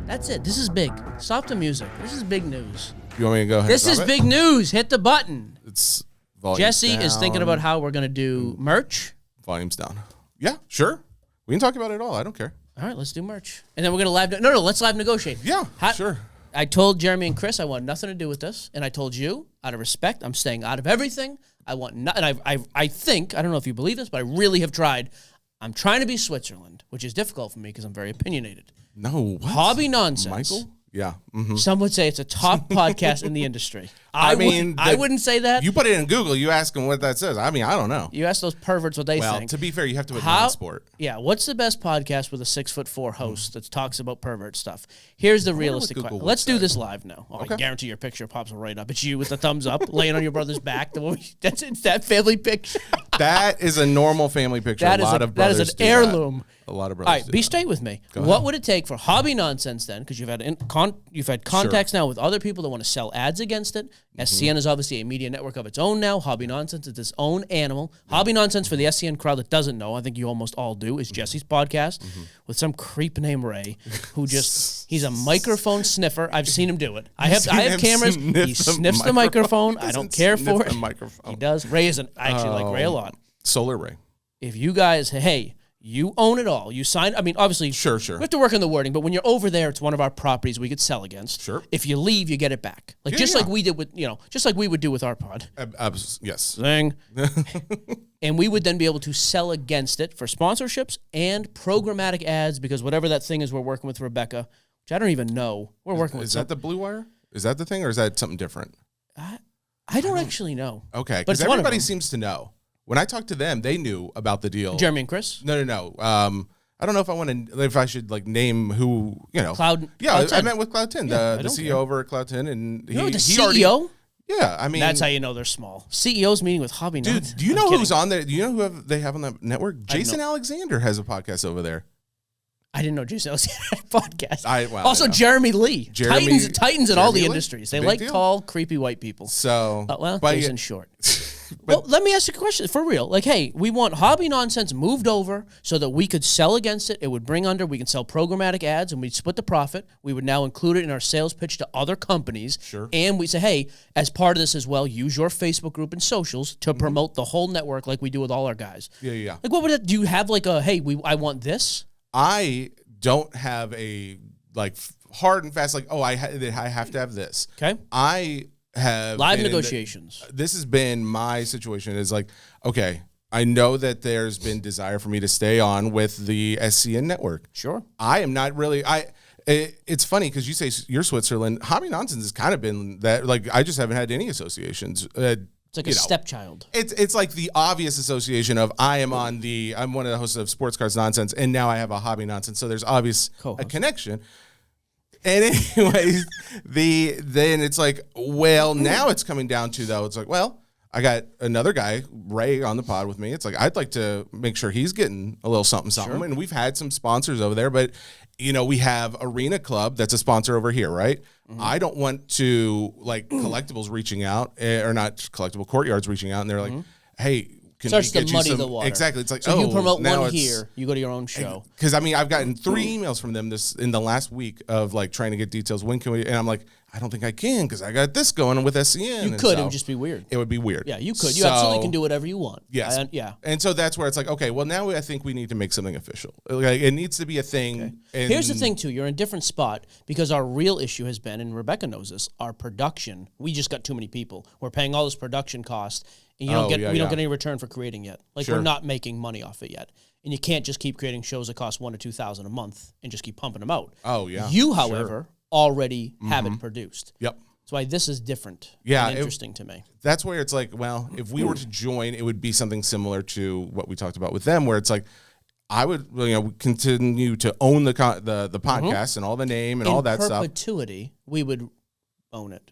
That's it. This is big. Stop the music. This is big news. You want me to go ahead? This is big news. Hit the button. It's Jesse is thinking about how we're going to do merch. Volume's down. Yeah, sure. We can talk about it all. I don't care. All right, let's do merch. And then we're going to let's live negotiate. Yeah, sure. I told Jeremy and Chris I want nothing to do with this. And I told you, out of respect, I'm staying out of everything. I want nothing. And I think, I don't know if you believe this, but I really have tried. I'm trying to be Switzerland, which is difficult for me because I'm very opinionated. No, what? Hobby nonsense. Michael? Yeah. Mm-hmm. Some would say it's a top podcast in the industry. I wouldn't say that. You put it in Google, you ask them what that says. I mean, I don't know. You ask those perverts what they think. Well, to be fair, you have to put non-sport. Yeah, what's the best podcast with a 6'4" host that talks about pervert stuff? Here's the realistic question. Let's do this live now. Oh, okay. I guarantee your picture pops right up. It's you with the thumbs up, laying on your brother's back. It's that family picture. That is a normal family picture. That is an heirloom. A lot of brothers. All right, be straight with me. What would it take for hobby nonsense then? Because you've had contacts now with other people that want to sell ads against it. SCN is obviously a media network of its own now. Hobby Nonsense is its own animal. Hobby Nonsense, for the SCN crowd that doesn't know, I think you almost all do, is Jesse's podcast with some creep named Ray, who he's a microphone sniffer. I've seen him do it. I have cameras. He sniffs the microphone. I don't care for it. He does. Ray isn't. I actually like Ray a lot. Solar Ray. If you guys, hey, you own it all. You sign. I mean, obviously, sure. We have to work on the wording, but when you're over there, it's one of our properties we could sell against. Sure. If you leave, you get it back. Like like we did with just like we would do with our pod. Yes. Thing. And we would then be able to sell against it for sponsorships and programmatic ads, because whatever that thing is we're working with Rebecca, which I don't even know. We're working with. Is that the Blue Wire? Is that the thing, or is that something different? I don't actually know. Okay, because everybody seems to know. When I talked to them, they knew about the deal. Jeremy and Chris? No. I don't know if I should name who, Cloud. Yeah, Cloud 10. I met with Cloud 10, the CEO over at Cloud 10, and the CEO. Yeah, I mean that's how you know they're small. CEO's meeting with Hobby Nonsense. Dude, do you know who's on there? Do you know who they have on that network? Jason Alexander has a podcast over there. I didn't know Jason Alexander had a podcast. Also, Jeremy Lee. Titans in all the industries. They like tall, creepy white people. So, Jason's short. Well, let me ask you a question for real. Like, hey, we want Hobby Nonsense moved over so that we could sell against it. It would bring under, we can sell programmatic ads, and we'd split the profit. We would now include it in our sales pitch to other companies. Sure. And we say, hey, as part of this as well, use your Facebook group and socials to promote the whole network like we do with all our guys. Yeah. Like, what would it, do you have like a, hey, I want this? I don't have a, like, hard and fast, like, I have to have this. Okay. I have live negotiations. This has been my situation. Is like, okay, I know that there's been desire for me to stay on with the SCN network. Sure. I am not really. It's funny because you say you're Switzerland. Hobby Nonsense has kind of been that. Like, I just haven't had any associations. It's like a stepchild. It's like the obvious association of I'm one of the hosts of Sports Cards Nonsense, and now I have a Hobby Nonsense. So there's obvious a connection. And anyways, then it's like, well, now it's coming down to, though, it's like, well, I got another guy, Ray, on the pod with me. It's like, I'd like to make sure he's getting a little something. Sure. And we've had some sponsors over there, but, we have Arena Club that's a sponsor over here, right? Mm-hmm. I don't want to, like, collectibles reaching out, or not collectible courtyards reaching out, and they're like, hey, starts to muddy the water. Exactly. It's like, so you promote one here, you go to your own show. Because, I mean, I've gotten 3 emails from them in the last week of, like, trying to get details. When can we? And I'm like, I don't think I can because I got this going on with SCN. You could. It would just be weird. It would be weird. Yeah, you could. You absolutely can do whatever you want. Yes. Yeah. And so that's where it's like, okay, well, now I think we need to make something official. Like, it needs to be a thing. Okay. Here's the thing, too. You're in a different spot because our real issue has been, and Rebecca knows this, our production. We just got too many people. We're paying all this production cost, and we don't get any return for creating yet. Like, we're not making money off it yet. And you can't just keep creating shows that cost $1,000 to $2,000 a month and just keep pumping them out. Oh, yeah. You, however, already have it produced. Yep. That's why this is different. Yeah, and interesting to me. That's where it's like, well, if we were to join, it would be something similar to what we talked about with them, where it's like, I would continue to own the podcast and all the name and all that stuff. In perpetuity, we would own it.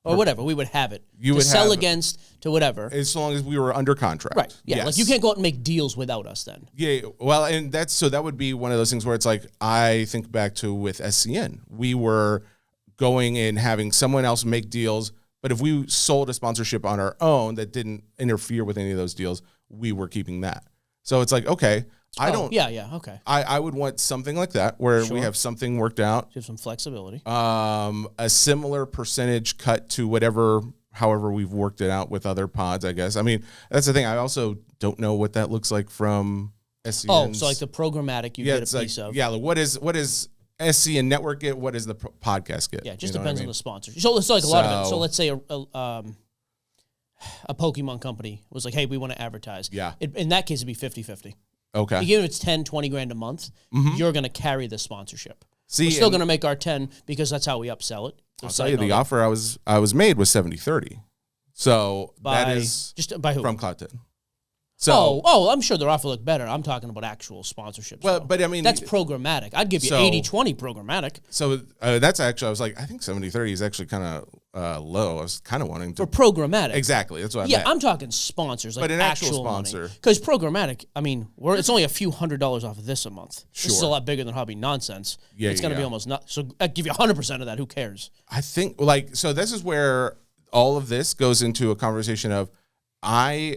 Or whatever, we would have it. You would sell against to whatever. As long as we were under contract. Right. Yeah. Yes. Like, you can't go out and make deals without us then. Yeah. Well, and that would be one of those things where it's like, I think back to with SCN. We were going and having someone else make deals, but if we sold a sponsorship on our own that didn't interfere with any of those deals, we were keeping that. So it's like, okay. I don't. Yeah. Okay. I would want something like that where we have something worked out. Give some flexibility. A similar percentage cut to however we've worked it out with other pods, I guess. I mean, that's the thing. I also don't know what that looks like from SCN's. Oh, so like the programmatic you get a piece of. Yeah, like what is SCN Network get? What does the podcast get? Yeah, it just depends on the sponsor. So it's like a lot of it. So let's say a Pokemon company was like, hey, we want to advertise. Yeah. In that case, it'd be 50-50. Okay. Even if it's 10, 20 grand a month, you're going to carry the sponsorship. See, we're still going to make our 10 because that's how we upsell it. I'll tell you, the offer I was made was 70-30. So that is by who? From Cloud 10. So, I'm sure their offer looked better. I'm talking about actual sponsorships. Well, but I mean, that's programmatic. I'd give you 80-20 programmatic. So that's actually, I was like, I think 70-30 is actually kind of low. I was kind of wanting to. For programmatic. Exactly. That's what I meant. I'm talking sponsors, like but an actual sponsor. Because programmatic, I mean, it's only a few $100s off of this a month. Sure. This is a lot bigger than Hobby Nonsense. Yeah, it's going to be almost not. So I'd give you 100% of that. Who cares? I think, so this is where all of this goes into a conversation of, I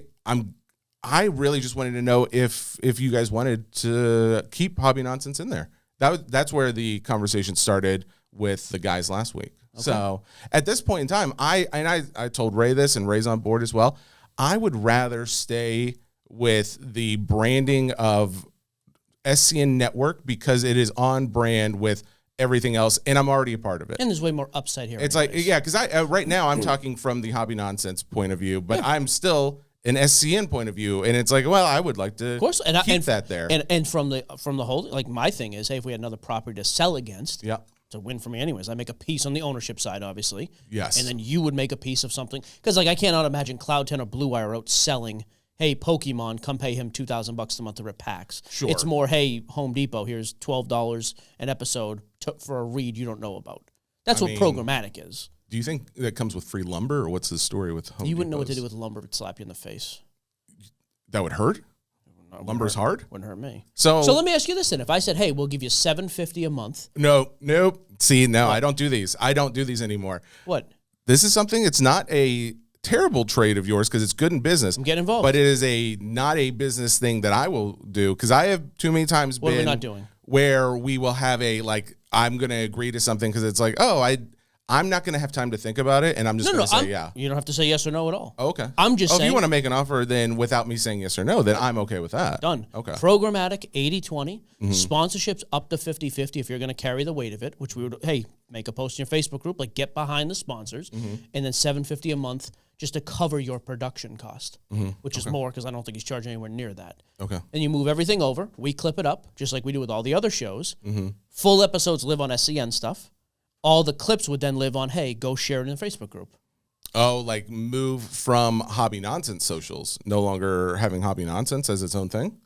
really just wanted to know if you guys wanted to keep Hobby Nonsense in there. That's where the conversation started with the guys last week. Okay. So at this point in time, I told Ray this, and Ray's on board as well. I would rather stay with the branding of SCN Network because it is on brand with everything else, and I'm already a part of it. And there's way more upside here. It's because right now I'm talking from the Hobby Nonsense point of view, but I'm still an SCN point of view, and it's like, well, I would like to keep that there. And from the whole, like, my thing is, hey, if we had another property to sell against, it's a win for me anyways. I make a piece on the ownership side, obviously. Yes. And then you would make a piece of something. Because, like, I cannot imagine Cloud 10 or Blue Wire out selling, hey, Pokemon, come pay him $2,000 a month to rip packs. Sure. It's more, hey, Home Depot, here's $12 an episode for a read you don't know about. That's what programmatic is. Do you think that comes with free lumber, or what's the story with Home You wouldn't know Depots? what to do with lumber if it slapped you in the face. That would hurt? Lumber's hard? Wouldn't hurt me. So let me ask you this then. If I said, hey, we'll give you $750 a month. Nope. See, no, what? I don't do these. I don't do these anymore. What? This is something, it's not a terrible trade of yours because it's good in business. I'm getting involved. But it is not a business thing that I will do because I have too many times what are we not doing? Where we will have I'm going to agree to something because it's like, I'm not going to have time to think about it, and I'm just going to say yeah. You don't have to say yes or no at all. Okay. I'm just saying. If you want to make an offer then without me saying yes or no, then I'm okay with that. Done. Okay. Programmatic, 80-20. Sponsorships up to 50-50 if you're going to carry the weight of it, which we would, hey, make a post in your Facebook group, like get behind the sponsors, and then $750 a month just to cover your production cost, which is more because I don't think he's charging anywhere near that. Okay. And you move everything over. We clip it up, just like we do with all the other shows. Full episodes live on SCN stuff. All the clips would then live on, hey, go share it in the Facebook group. Oh, like move from Hobby Nonsense socials, no longer having Hobby Nonsense as its own thing?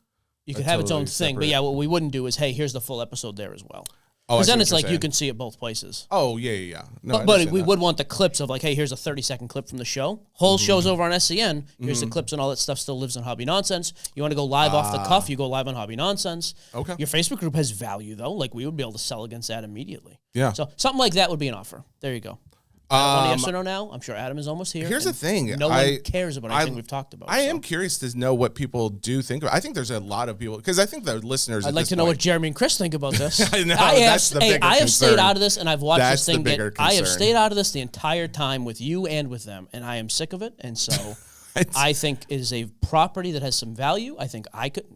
You could have its own thing, but yeah, what we wouldn't do is, hey, here's the full episode there as well. Oh, because then it's like you can see it both places. Oh, yeah. No, but we would want the clips of like, hey, here's a 30-second clip from the show. Whole show's over on SCN. Here's the clips and all that stuff still lives on Hobby Nonsense. You want to go live off the cuff, you go live on Hobby Nonsense. Okay. Your Facebook group has value, though. Like, we would be able to sell against that immediately. Yeah. So something like that would be an offer. There you go. Want a yes or no now? I'm sure Adam is almost here. Here's the thing. No one cares about anything we've talked about. I am curious to know what people do think about it. I think there's a lot of people, because I think the listeners I'd like to know what Jeremy and Chris think about this. I know, that's the bigger concern. I have stayed out of this, and I've watched that's this thing get... I have stayed out of this the entire time with you and with them, and I am sick of it, and so... I think it is a property that has some value. I think I could,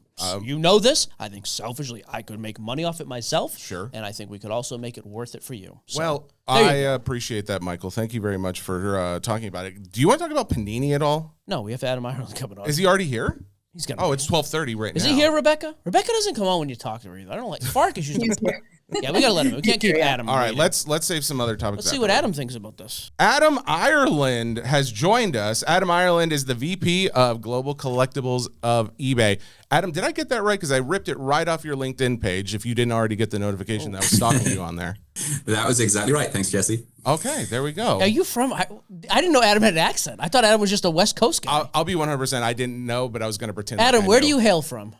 you know this, I think selfishly I could make money off it myself. Sure. And I think we could also make it worth it for you. So, well, I appreciate that, Michael. Thank you very much for talking about it. Do you want to talk about Panini at all? No, we have Adam Ireland coming on. Is he already here? He's gonna. Oh, it's 12:30 right now. Is he here, Rebecca? Rebecca doesn't come on when you talk to her either. I don't like Fark is usually. Yeah, we gotta let him. We can't keep Adam. All right, let's save some other topics. Let's see what Adam thinks about this. Adam Ireland has joined us. Adam Ireland is the VP of Global Collectibles of eBay. Adam, did I get that right? Because I ripped it right off your LinkedIn page. If you didn't already get the notification that was stalking you on there. That was exactly right. Thanks, Jesse. Okay, there we go. Are you from? I didn't know Adam had an accent. I thought Adam was just a West Coast guy. I'll be 100%. I didn't know, but I was going to pretend. Adam, where do you hail from?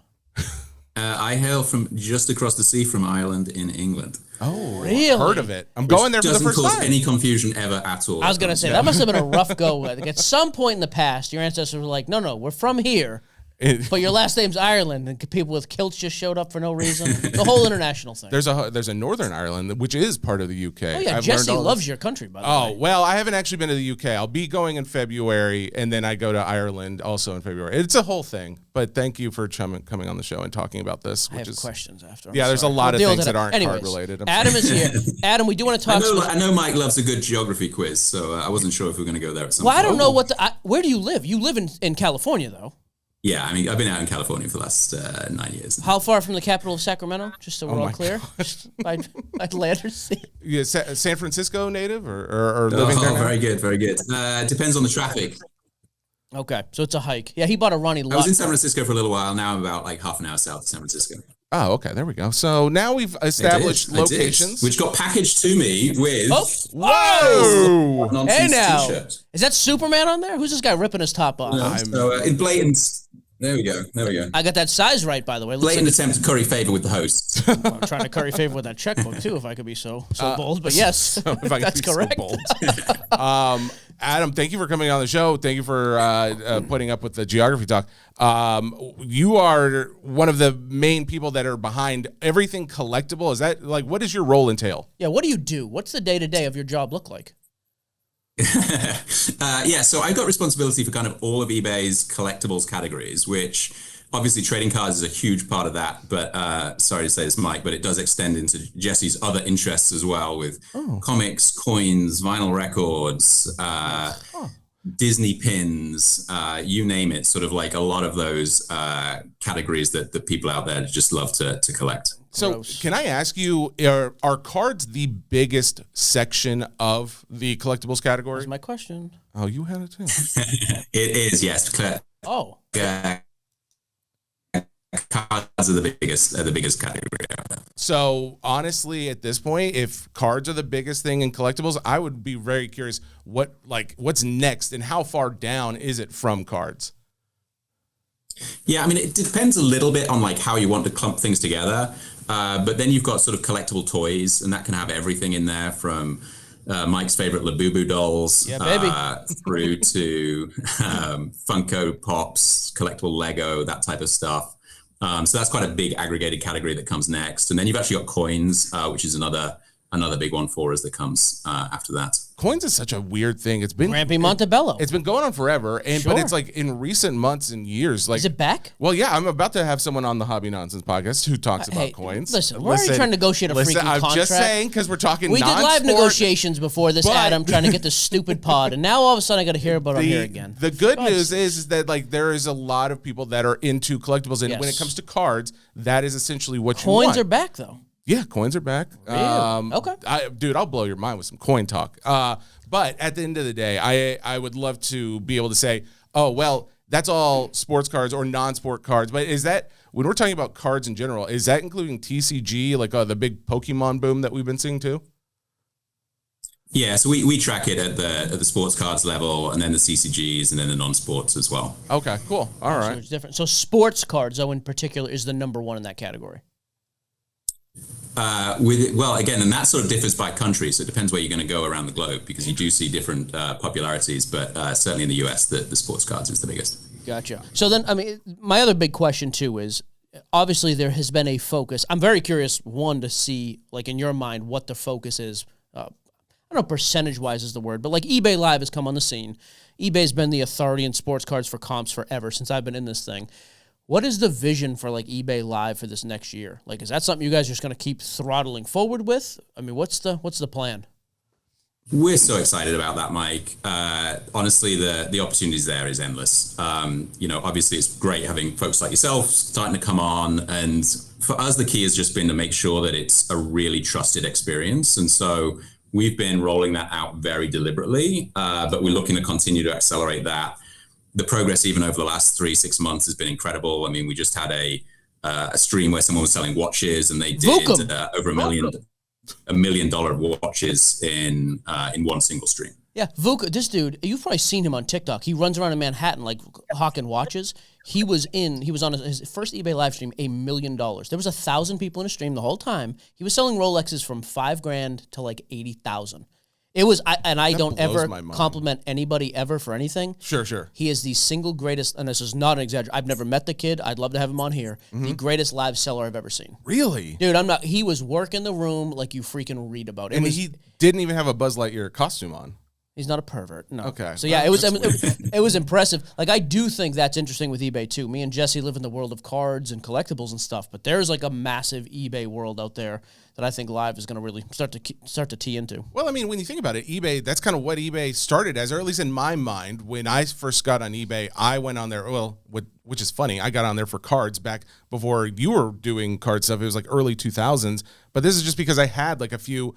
I hail from just across the sea from Ireland in England. Oh, really? I've heard of it. I'm going there for the first time. Doesn't cause any confusion ever at all. I was going to say, that must have been a rough go. Like, at some point in the past, your ancestors were like, no, we're from here. But your last name's Ireland, and people with kilts just showed up for no reason. The whole international thing. There's a Northern Ireland, which is part of the UK. Oh, yeah, Jesse loves your country, by the way. Oh, well, I haven't actually been to the UK. I'll be going in February, and then I go to Ireland also in February. It's a whole thing. But thank you for coming on the show and talking about this. I have questions after. There's a lot of things that aren't card-related. Adam is here. Adam, we do want to talk. I know Mike loves a good geography quiz, so I wasn't sure if we were going to go there at some point. Well, I don't know where do you live? You live in California, though. Yeah, I mean, I've been out in California for the last 9 years. How far from the capital of Sacramento? Just so we're all clear. By land or sea. Yeah, San Francisco native or living there? Very good, very good. Depends on the traffic. Okay, so it's a hike. Yeah, he bought a Ronnie lot. I was in San Francisco for a little while. Now I'm about like half an hour south of San Francisco. Oh, okay, there we go. So now we've established locations. Which got packaged to me with... Whoa! Hey now! T-shirt. Is that Superman on there? Who's this guy ripping his top off? No, so in blatant... There we go. I got that size right, by the way. Blatant attempt to curry favor with the host. Well, I'm trying to curry favor with that checkbook, too, if I could be so bold. But yes, that's correct. So bold. Adam, thank you for coming on the show. Thank you for putting up with the geography talk. You are one of the main people that are behind everything collectible. Is that what does your role entail? Yeah, what do you do? What's the day-to-day of your job look like? So I've got responsibility for kind of all of eBay's collectibles categories, which obviously trading cards is a huge part of that. But sorry to say this, Mike, but it does extend into Jesse's other interests as well with comics, coins, vinyl records, Disney pins, you name it, sort of like a lot of those categories that the people out there just love to collect. So can I ask you, are cards the biggest section of the collectibles category? That's my question. Oh, you had it too. It is, yes. Cards are the biggest category out there. So honestly, at this point, if cards are the biggest thing in collectibles, I would be very curious what's next and how far down is it from cards? Yeah, I mean, it depends a little bit on how you want to clump things together. But then you've got sort of collectible toys, and that can have everything in there from Mike's favorite Labubu dolls through to Funko Pops, collectible Lego, that type of stuff. So that's quite a big aggregated category that comes next. And then you've actually got coins, which is another big one for us that comes after that. Coins is such a weird thing. It's been Grampy Montebello. It's been going on forever, but it's in recent months and years. Is it back? Well, yeah, I'm about to have someone on the Hobby Nonsense podcast who talks about coins. Listen, why are you trying to negotiate a freaking contract? I'm just saying because we're talking. We did live negotiations before this, Adam, trying to get this stupid pod, and now all of a sudden I got to hear about it here again. The good news is that there is a lot of people that are into collectibles, and when it comes to cards, that is essentially what you want. Coins are back though. Yeah, coins are back. Really? Okay. Dude, I'll blow your mind with some coin talk. But at the end of the day, I would love to be able to say, oh, well, that's all sports cards or non-sport cards. But is that, when we're talking about cards in general, is that including TCG, the big Pokemon boom that we've been seeing too? Yeah, so we track it at the sports cards level, and then the CCGs, and then the non-sports as well. Okay, cool. All right. So it's different. So sports cards, though, in particular, is the number one in that category. Again, and that sort of differs by country, so it depends where you're going to go around the globe, because you do see different popularities, but certainly in the US, the sports cards is the biggest. Gotcha. So then, I mean, my other big question, too, is obviously there has been a focus. I'm very curious, one, to see, in your mind, what the focus is. I don't know percentage-wise is the word, but eBay Live has come on the scene. eBay's been the authority in sports cards for comps forever, since I've been in this thing. What is the vision for eBay Live for this next year? Is that something you guys are just going to keep throttling forward with? I mean, what's the plan? We're so excited about that, Mike. Honestly, the opportunities there is endless. Obviously it's great having folks like yourself starting to come on. And for us, the key has just been to make sure that it's a really trusted experience. And so we've been rolling that out very deliberately, but we're looking to continue to accelerate that. The progress even over the last 3-6 months has been incredible. I mean, we just had a stream where someone was selling watches, and they did over $1 million watches in one single stream. Yeah, VUCA, this dude, you've probably seen him on TikTok. He runs around in Manhattan hawking watches. He was on his first eBay live stream, $1 million. There was 1,000 people in a stream the whole time. He was selling Rolexes from $5,000 to $80,000. It was, I don't blows ever my mind. compliment anybody ever for anything. Sure. He is the single greatest, and this is not an exaggeration. I've never met the kid. I'd love to have him on here. The greatest live seller I've ever seen. Really? Dude, he was working the room like you freaking read about. And he didn't even have a Buzz Lightyear costume on. He's not a pervert. No. Okay. So yeah, it was impressive. Like I do think that's interesting with eBay too. Me and Jesse live in the world of cards and collectibles and stuff, but there's like a massive eBay world out there that I think live is going to really start to tee into. Well, I mean, when you think about it, eBay, that's kind of what eBay started as, or at least in my mind. When I first got on eBay, I went on there, which is funny. I got on there for cards back before you were doing card stuff. It was like early 2000s. But this is just because I had like a few,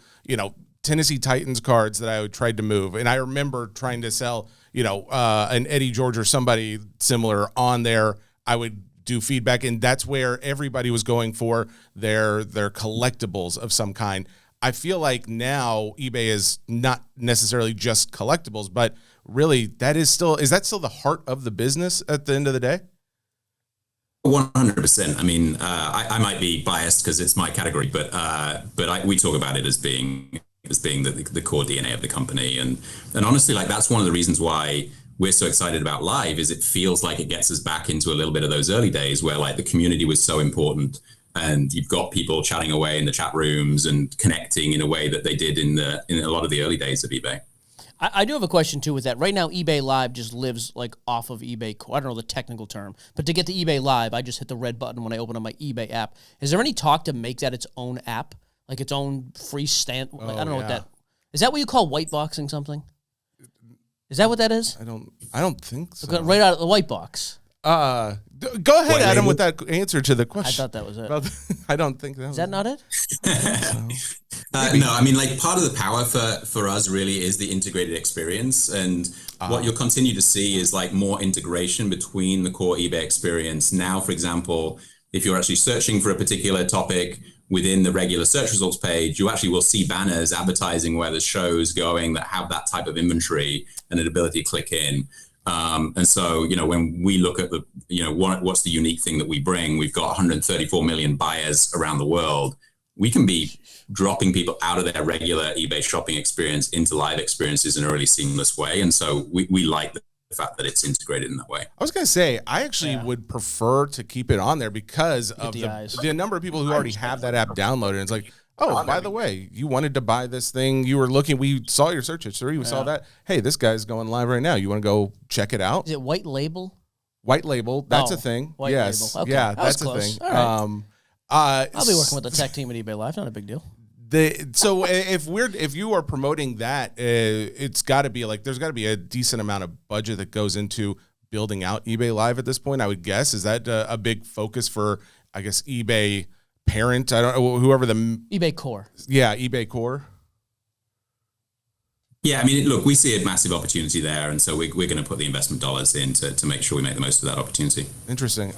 Tennessee Titans cards that I tried to move. And I remember trying to sell, an Eddie George or somebody similar on there. I would do feedback, and that's where everybody was going for their collectibles of some kind. I feel like now eBay is not necessarily just collectibles, but really is that still the heart of the business at the end of the day? 100%. I mean, I might be biased because it's my category, but we talk about it as being the core DNA of the company, and honestly, like that's one of the reasons why we're so excited about live. Is it feels like it gets us back into a little bit of those early days where like the community was so important, and you've got people chatting away in the chat rooms and connecting in a way that they did in a lot of the early days of eBay. I do have a question too with that. Right now, eBay Live just lives like off of eBay. I don't know the technical term, but to get to eBay Live, I just hit the red button when I open up my eBay app. Is there any talk to make that its own app, like its own free stand? I don't know what that is. That what you call white boxing something? Is that what that is? I don't think so. Right out of the white box. Go ahead, Adam, with that answer to the question. I thought that was it. I don't think that. Is that not it? No, I mean, like part of the power for us really is the integrated experience, and what you'll continue to see is like more integration between the core eBay experience. Now, for example, if you're actually searching for a particular topic within the regular search results page, you actually will see banners advertising where there's shows going that have that type of inventory and an ability to click in. And so, when we look at what's the unique thing that we bring, we've got 134 million buyers around the world. We can be dropping people out of their regular eBay shopping experience into live experiences in a really seamless way. And so we like the fact that it's integrated in that way. I was going to say, I actually would prefer to keep it on there because of the number of people who already have that app downloaded. And it's like, oh, by the way, you wanted to buy this thing. You were looking. We saw your search history. We saw that. Hey, this guy's going live right now. You want to go check it out? Is it white label? White label. That's a thing. Yes. Label. Okay. Yeah, that's a thing. Right. I'll be working with the tech team at eBay Live. Not a big deal. So if you are promoting that, it's got to be like there's got to be a decent amount of budget that goes into building out eBay Live at this point. I would guess. Is that a big focus for, I guess, eBay parent? I don't know, whoever the eBay Core. Yeah, eBay Core. Yeah, I mean, look, we see a massive opportunity there, and so we're going to put the investment dollars in to make sure we make the most of that opportunity. Interesting.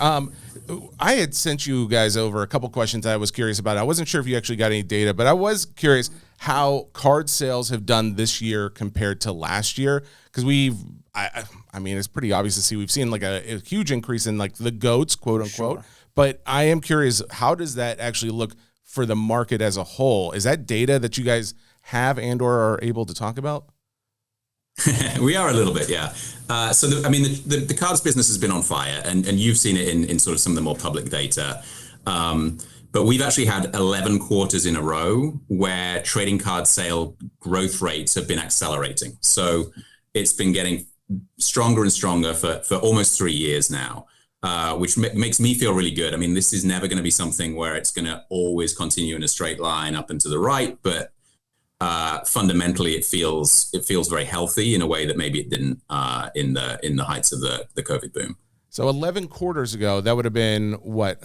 I had sent you guys over a couple questions I was curious about. I wasn't sure if you actually got any data, but I was curious how card sales have done this year compared to last year. Because I mean, it's pretty obvious to see we've seen like a huge increase in like the GOATs, quote unquote. Sure. But I am curious, how does that actually look for the market as a whole? Is that data that you guys have and or are able to talk about? We are a little bit, yeah. The cards business has been on fire, and you've seen it in sort of some of the more public data. But we've actually had 11 quarters in a row where trading card sale growth rates have been accelerating. So it's been getting stronger and stronger for almost 3 years now, which makes me feel really good. I mean, this is never going to be something where it's going to always continue in a straight line up and to the right, but fundamentally, it feels very healthy in a way that maybe it didn't in the heights of the COVID boom. So 11 quarters ago, that would have been what,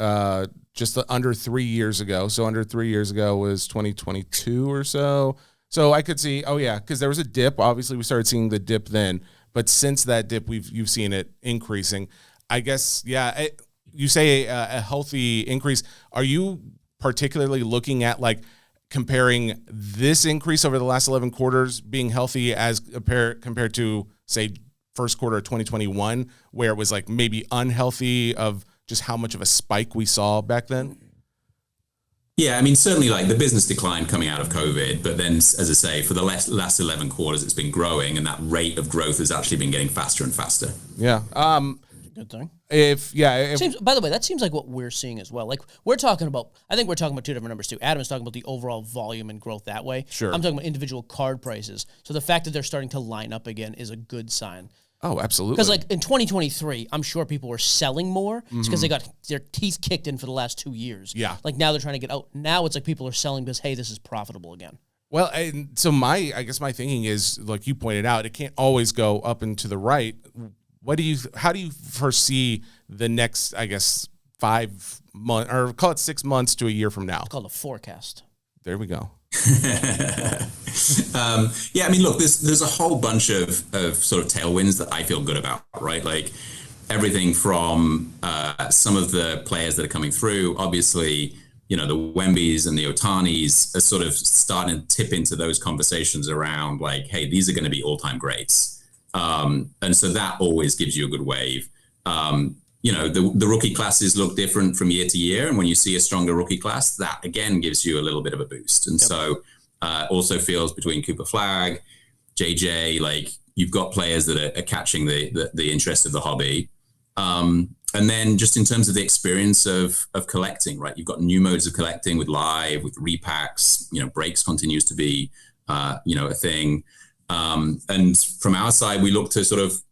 just under 3 years ago. So under 3 years ago was 2022 or so. So I could see, because there was a dip. Obviously, we started seeing the dip then, but since that dip, you've seen it increasing. I guess, you say a healthy increase. Are you particularly looking at like comparing this increase over the last 11 quarters being healthy as compared to, say, first quarter of 2021, where it was like maybe unhealthy of just how much of a spike we saw back then? Yeah, I mean, certainly like the business decline coming out of COVID, but then, as I say, for the last 11 quarters, it's been growing, and that rate of growth has actually been getting faster and faster. Yeah. Good thing. By the way, that seems like what we're seeing as well. Like we're talking about, I think we're talking about two different numbers too. Adam is talking about the overall volume and growth that way. Sure. I'm talking about individual card prices. So the fact that they're starting to line up again is a good sign. Oh, absolutely. Because like in 2023, I'm sure people were selling more because they got their teeth kicked in for the last 2 years. Yeah. Like now they're trying to get out. Now it's like people are selling because, hey, this is profitable again. Well, and so I guess my thinking is, like you pointed out, it can't always go up and to the right. How do you foresee the next, I guess, 5 months, or call it 6 months to a year from now? It's called a forecast. There we go. Yeah, I mean, look, there's a whole bunch of sort of tailwinds that I feel good about, right? Like everything from some of the players that are coming through, obviously, the Wembys and the Otanis are sort of starting to tip into those conversations around like, hey, these are going to be all-time greats. And so that always gives you a good wave. The rookie classes look different from year to year. And when you see a stronger rookie class, that again gives you a little bit of a boost. And so also feels between Cooper Flag, JJ, like you've got players that are catching the interest of the hobby. And then just in terms of the experience of collecting, right? You've got new modes of collecting with live, with repacks, breaks continues to be, a thing. And from our side, we look to sort of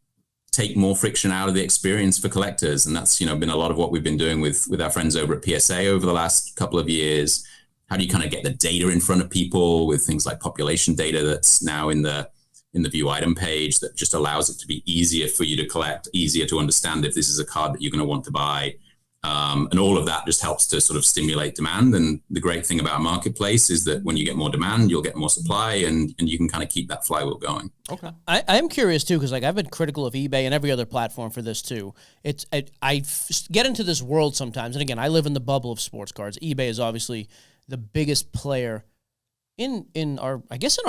take more friction out of the experience for collectors. And that's, been a lot of what we've been doing with our friends over at PSA over the last couple of years. How do you kind of get the data in front of people with things like population data that's now in the view item page that just allows it to be easier for you to collect, easier to understand if this is a card that you're going to want to buy. And all of that just helps to sort of stimulate demand. And the great thing about a marketplace is that when you get more demand, you'll get more supply, and you can kind of keep that flywheel going. Okay. I am curious too, because like I've been critical of eBay and every other platform for this too. I get into this world sometimes, and again, I live in the bubble of sports cards. eBay is obviously the biggest player in our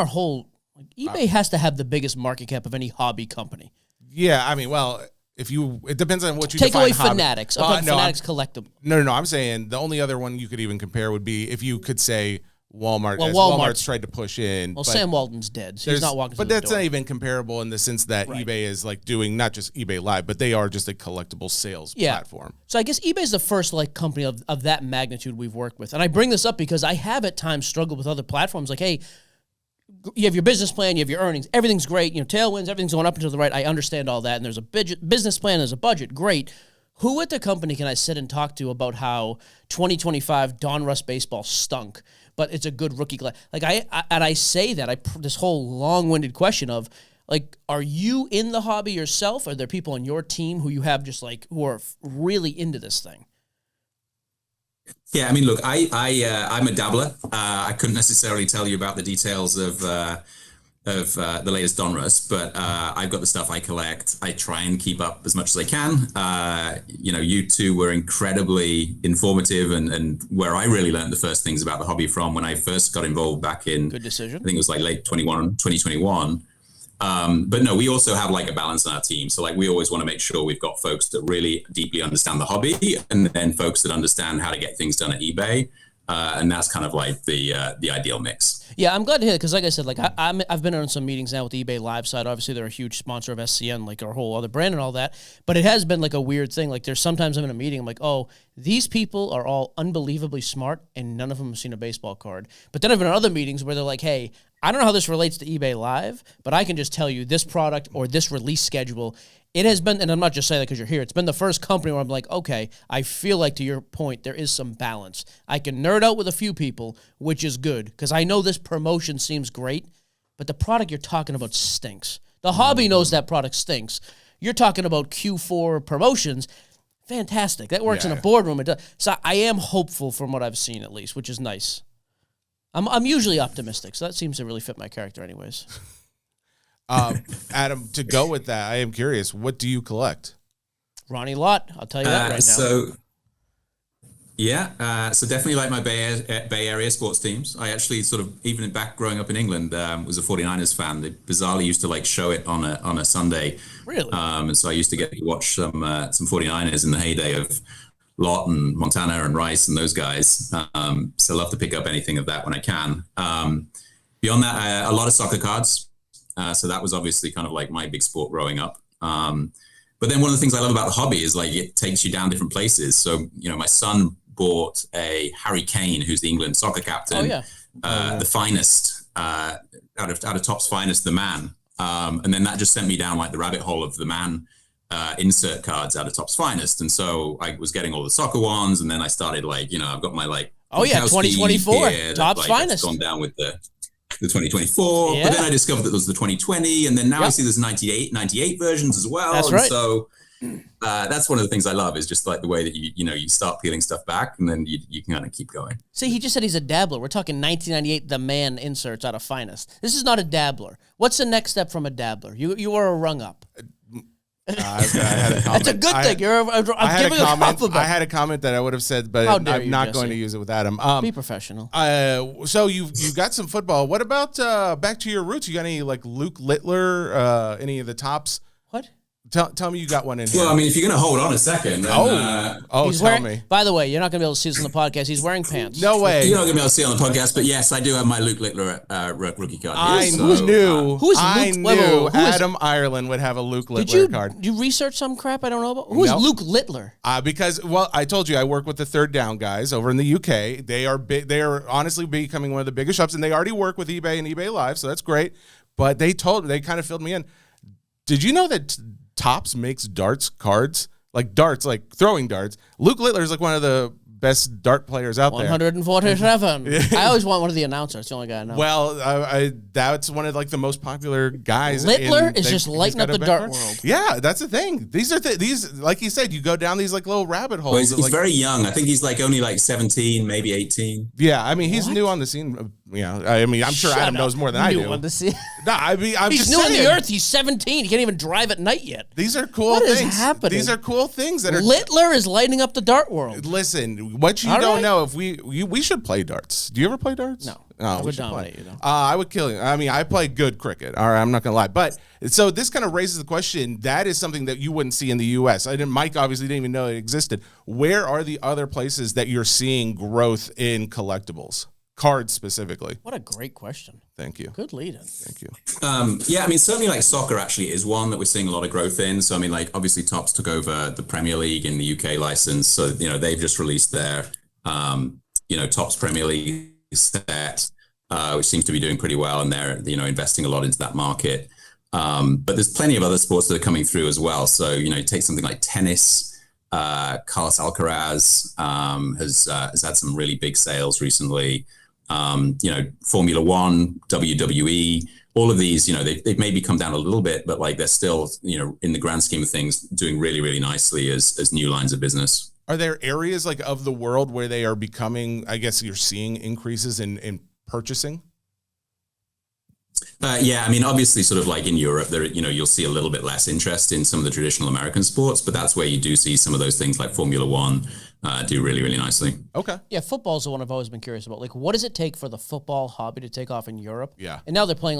whole. Like, eBay has to have the biggest market cap of any hobby company. Yeah, I mean, well, it depends on what you take away hobby. Fanatics. Fanatics collectible. No. I'm saying the only other one you could even compare would be if you could say Walmart. Well, Walmart's tried to push in. Well, Sam Walton's dead, so he's not walking. But through that's the door. not even comparable in the sense that eBay is like doing not just eBay Live, but they are just a collectible sales platform. So I guess eBay is the first like company of that magnitude we've worked with, and I bring this up because I have at times struggled with other platforms. Like, hey, you have your business plan, you have your earnings, everything's great, tailwinds, everything's going up and to the right. I understand all that, and there's a business plan, there's a budget, great. Who at the company can I sit and talk to about how 2025 Donruss baseball stunk, but it's a good rookie class? Like I say that this whole long-winded question of like, are you in the hobby yourself? Are there people on your team who you have just like who are really into this thing? Yeah, I mean, look, I'm a dabbler. I couldn't necessarily tell you about the details of the latest Donruss, but I've got the stuff I collect. I try and keep up as much as I can. You two were incredibly informative and where I really learned the first things about the hobby from when I first got involved back in, good decision. I think it was like late 2021. But no, we also have like a balance in our team. So like we always want to make sure we've got folks that really deeply understand the hobby and then folks that understand how to get things done at eBay. And that's kind of like the ideal mix. Yeah, I'm glad to hear it because, like I said, like I've been on some meetings now with the eBay Live side. Obviously, they're a huge sponsor of SCN, like our whole other brand and all that. But it has been like a weird thing. Like there's sometimes I'm in a meeting, I'm like, oh, these people are all unbelievably smart, and none of them have seen a baseball card. But then I've been in other meetings where they're like, hey, I don't know how this relates to eBay Live, but I can just tell you this product or this release schedule. It has been, and I'm not just saying that because you're here, it's been the first company where I'm like, okay, I feel like, to your point, there is some balance. I can nerd out with a few people, which is good, because I know this promotion seems great, but the product you're talking about stinks. The hobby knows that product stinks. You're talking about Q4 promotions. Fantastic. That works in a boardroom. It does. So I am hopeful from what I've seen, at least, which is nice. I'm usually optimistic, so that seems to really fit my character anyways. Adam, to go with that, I am curious, what do you collect? Ronnie Lott, I'll tell you that right now. So definitely like my Bay Area sports teams. I actually sort of, even back growing up in England, was a 49ers fan. They bizarrely used to like show it on a Sunday. Really? And so I used to get to watch some 49ers in the heyday Lott and Montana and Rice and those guys. So I love to pick up anything of that when I can. Beyond that, a lot of soccer cards. So that was obviously kind of like my big sport growing up. But then one of the things I love about the hobby is like it takes you down different places. So, my son bought a Harry Kane, who's the England soccer captain. Oh, yeah. The finest, out of Topps finest, the man. And then that just sent me down like the rabbit hole of the man insert cards out of Topps finest. And so I was getting all the soccer ones. And then I started like, I've got my like, 2024 Topps finest. Gone down with the 2024, yeah. But then I discovered that there was the 2020, and then now I see there's 98 versions as well. That's and right. So that's one of the things I love is just like the way that you start peeling stuff back, and then you can kind of keep going. See, he just said he's a dabbler. We're talking 1998 The Man inserts out of finest. This is not a dabbler. What's the next step from a dabbler? You are a rung up. I had a comment. That's a good thing. I'm giving a compliment. I had a comment that I would have said, but I'm not going to use it with Adam. Be professional. So you got some football. What about back to your roots? You got any like Luke Littler? Any of the Tops? What? Tell me you got one in here. Well, I mean, if you're going to hold on a second. Then, tell me. By the way, you're not going to be able to see this on the podcast. He's wearing pants. No way. You're not going to be able to see it on the podcast, but yes, I do have my Luke Littler rookie card. I knew Adam Ireland would have a Luke Littler card. Did you research some crap I don't know about? Who is Luke Littler? Because I told you I work with the Third Down guys over in the UK. They are big. They are honestly becoming one of the biggest shops, and they already work with eBay and eBay Live, so that's great. But they kind of filled me in. Did you know that Topps makes darts cards, like throwing darts? Luke Littler is like one of the best dart players out there. 147. I always want one of the announcers. It's the only guy I know. Well, that's one of like the most popular guys. Littler is just lighting up the dart world. Yeah, that's the thing. These like you said, you go down these like little rabbit holes. Well, he's very young. I think he's like only like 17, maybe 18. Yeah, I mean he's new on the scene. I mean I'm sure Adam knows more than I do. New on the scene. No, I'm he's just new on saying. the earth. He's 17. He can't even drive at night yet. These are cool what things. What is happening? These are cool things that are. Littler is lighting up the dart world. Listen, what you don't know, if we should play darts. Do you ever play darts? No. I would dominate you though. I would kill you. I mean, I play good cricket. All right, I'm not gonna lie. But so this kind of raises the question. That is something that you wouldn't see in the U.S. Mike obviously didn't even know it existed. Where are the other places that you're seeing growth in collectibles? Cards specifically. What a great question. Thank you. Good lead-in. Thank you. Yeah, I mean, certainly like soccer actually is one that we're seeing a lot of growth in. So, I mean, like obviously Topps took over the Premier League in the UK license. So, they've just released their, Topps Premier League set, which seems to be doing pretty well. And they're, investing a lot into that market. But there's plenty of other sports that are coming through as well. So, take something like tennis. Carlos Alcaraz has had some really big sales recently. Formula One, WWE, all of these, they've maybe come down a little bit, but like they're still, in the grand scheme of things, doing really, really nicely as new lines of business. Are there areas like of the world where they are becoming, I guess you're seeing increases in purchasing? Yeah, I mean, obviously, sort of like in Europe, there, you'll see a little bit less interest in some of the traditional American sports, but that's where you do see some of those things like Formula One do really, really nicely. Okay. Yeah, football's the one I've always been curious about. Like, what does it take for the football hobby to take off in Europe? Yeah. And now they're playing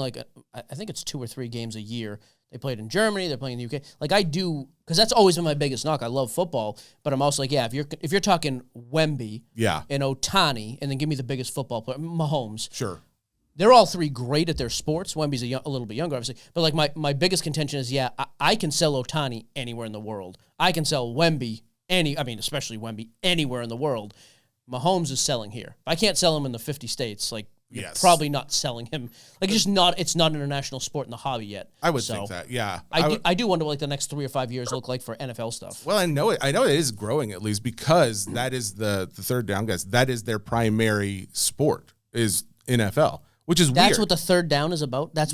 I think it's 2 or 3 games a year. They played in Germany. They're playing in the UK. Like I do, because that's always been my biggest knock. I love football, but I'm also like, yeah, if you're talking Wemby, and Ohtani, and then give me the biggest football player, Mahomes. Sure. They're all three great at their sports. Wemby's a little bit younger, obviously. But like my biggest contention is, I can sell Ohtani anywhere in the world. I can sell Wemby especially Wemby anywhere in the world. Mahomes is selling here. If I can't sell him in the 50 states, like you're probably not selling him. Like it's not an international sport in the hobby yet. I would think that, yeah. I do wonder what like the next 3 or 5 years look like for NFL stuff. Well, I know it is growing at least because that is the Third Down guys. That is their primary sport is NFL. Which is weird. That's what the Third Down is about? I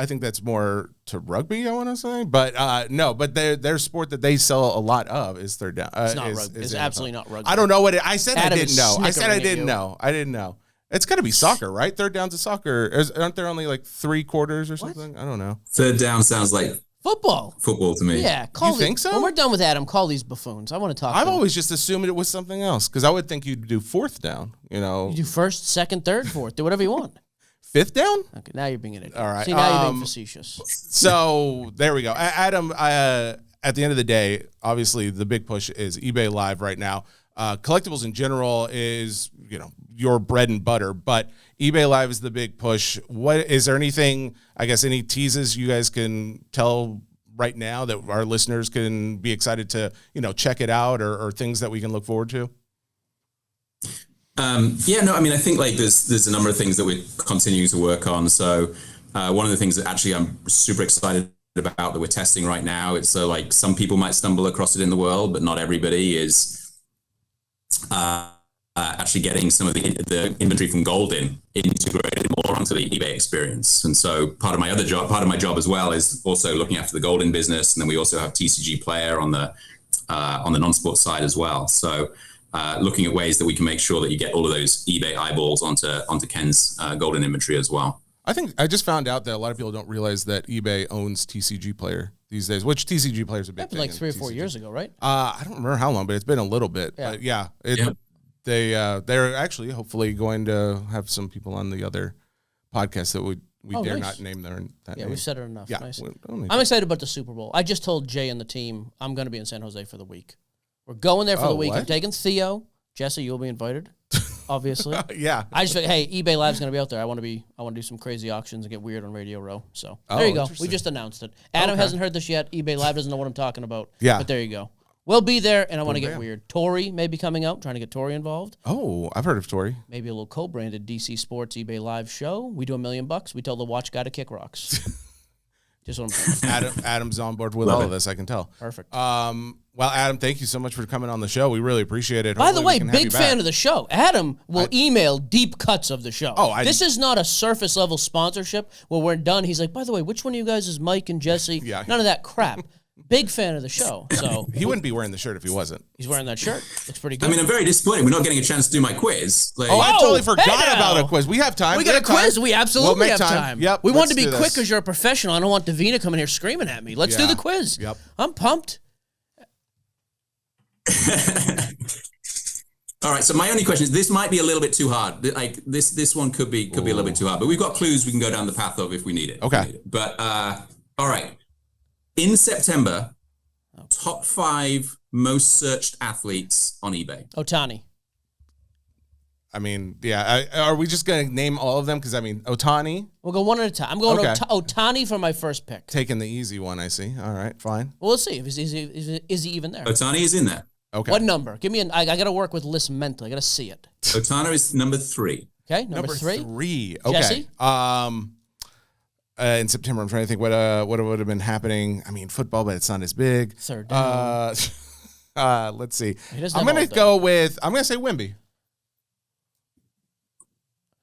think that's more to rugby, I want to say. But but their sport that they sell a lot of is Third Down. It's not rugby. It's absolutely not rugby. I don't know what it I said Adam I didn't know. I said I didn't snickering know. I didn't know. It's got to be soccer, right? Third Down's a soccer. Aren't there only like 3 quarters or something? I don't know. Third Down sounds like football to me. Yeah. Think so? When we're done with Adam, call these buffoons. I want to talk I've always just assumed it was something else because I would think you'd do fourth down, You do first, second, third, fourth. Do whatever you want. Fifth down? Okay, now you're being an idiot. All right. See, now you're being facetious. So there we go. Adam, at the end of the day, obviously the big push is eBay Live right now. Collectibles in general is, your bread and butter, but eBay Live is the big push. What is there anything, I guess, any teases you guys can tell right now that our listeners can be excited to, check it out, or things that we can look forward to? I think like there's a number of things that we're continuing to work on. So one of the things that actually I'm super excited about that we're testing right now, it's so like some people might stumble across it in the world, but not everybody is actually getting some of the inventory from Golden integrated more onto the eBay experience. And so part of my job as well is also looking after the Golden business, and then we also have TCG Player on the non-sport side as well. So looking at ways that we can make sure that you get all of those eBay eyeballs onto Ken's Golden inventory as well. I think I just found out that a lot of people don't realize that eBay owns TCG Player these days, which TCG Player is a big thing. Like 3 or 4 years ago, right? I don't remember how long, but it's been a little bit. Yeah. But they're actually hopefully going to have some people on the other podcast that we dare not name their name. We've said it enough. Yeah, nice. I'm excited about the Super Bowl. I just told Jay and the team I'm going to be in San Jose for the week. We're going there for the week. What? I'm taking Theo. Jesse, you'll be invited, obviously. Yeah. I just think, hey, eBay Live's going to be out there. I want to do some crazy auctions and get weird on Radio Row. So there you go. We just announced it. Adam hasn't heard this yet. eBay Live doesn't know what I'm talking about. Yeah. But there you go. We'll be there, and I want to get weird. Tori may be coming out, trying to get Tori involved. Oh, I've heard of Tori. Maybe a little co-branded DC Sports eBay Live show. We do $1 million. We tell the watch guy to kick rocks. Just what I'm saying. Adam's on board with all of this, I can tell. Perfect. Well, Adam, thank you so much for coming on the show. We really appreciate it. By the way, big fan of the show. Adam will email deep cuts of the show. This is not a surface level sponsorship. When we're done, he's like, by the way, which one of you guys is Mike and Jesse? Yeah. None of that crap. Big fan of the show. So he wouldn't be wearing the shirt if he wasn't. He's wearing that shirt. Looks pretty good. I mean, I'm very disappointed. We're not getting a chance to do my quiz. I totally forgot about a quiz. We have time. We got a quiz. We absolutely have time. Yep. We want to be quick because you're a professional. I don't want Davina coming here screaming at me. Let's do the quiz. Yep. I'm pumped. All right. So my only question is, this might be a little bit too hard. Like this one could be a little bit too hard. But we've got clues we can go down the path of if we need it. Okay. But all right. In September, top 5 most searched athletes on eBay. Ohtani. I mean, are we just going to name all of them? Because, I mean, Ohtani. We'll go one at a time. I'm going Ohtani for my first pick. Taking the easy one, I see. All right, fine. Well, let's see. Is he even there? Ohtani is in there. Okay. What number? Give me I got to work with lists mentally. I got to see it. Ohtani is number 3. Okay, number 3. 3. Okay. Jesse? In September, I'm trying to think what would have been happening. I mean, football, but it's not as big. Third down. Let's see. I'm going to say Wemby.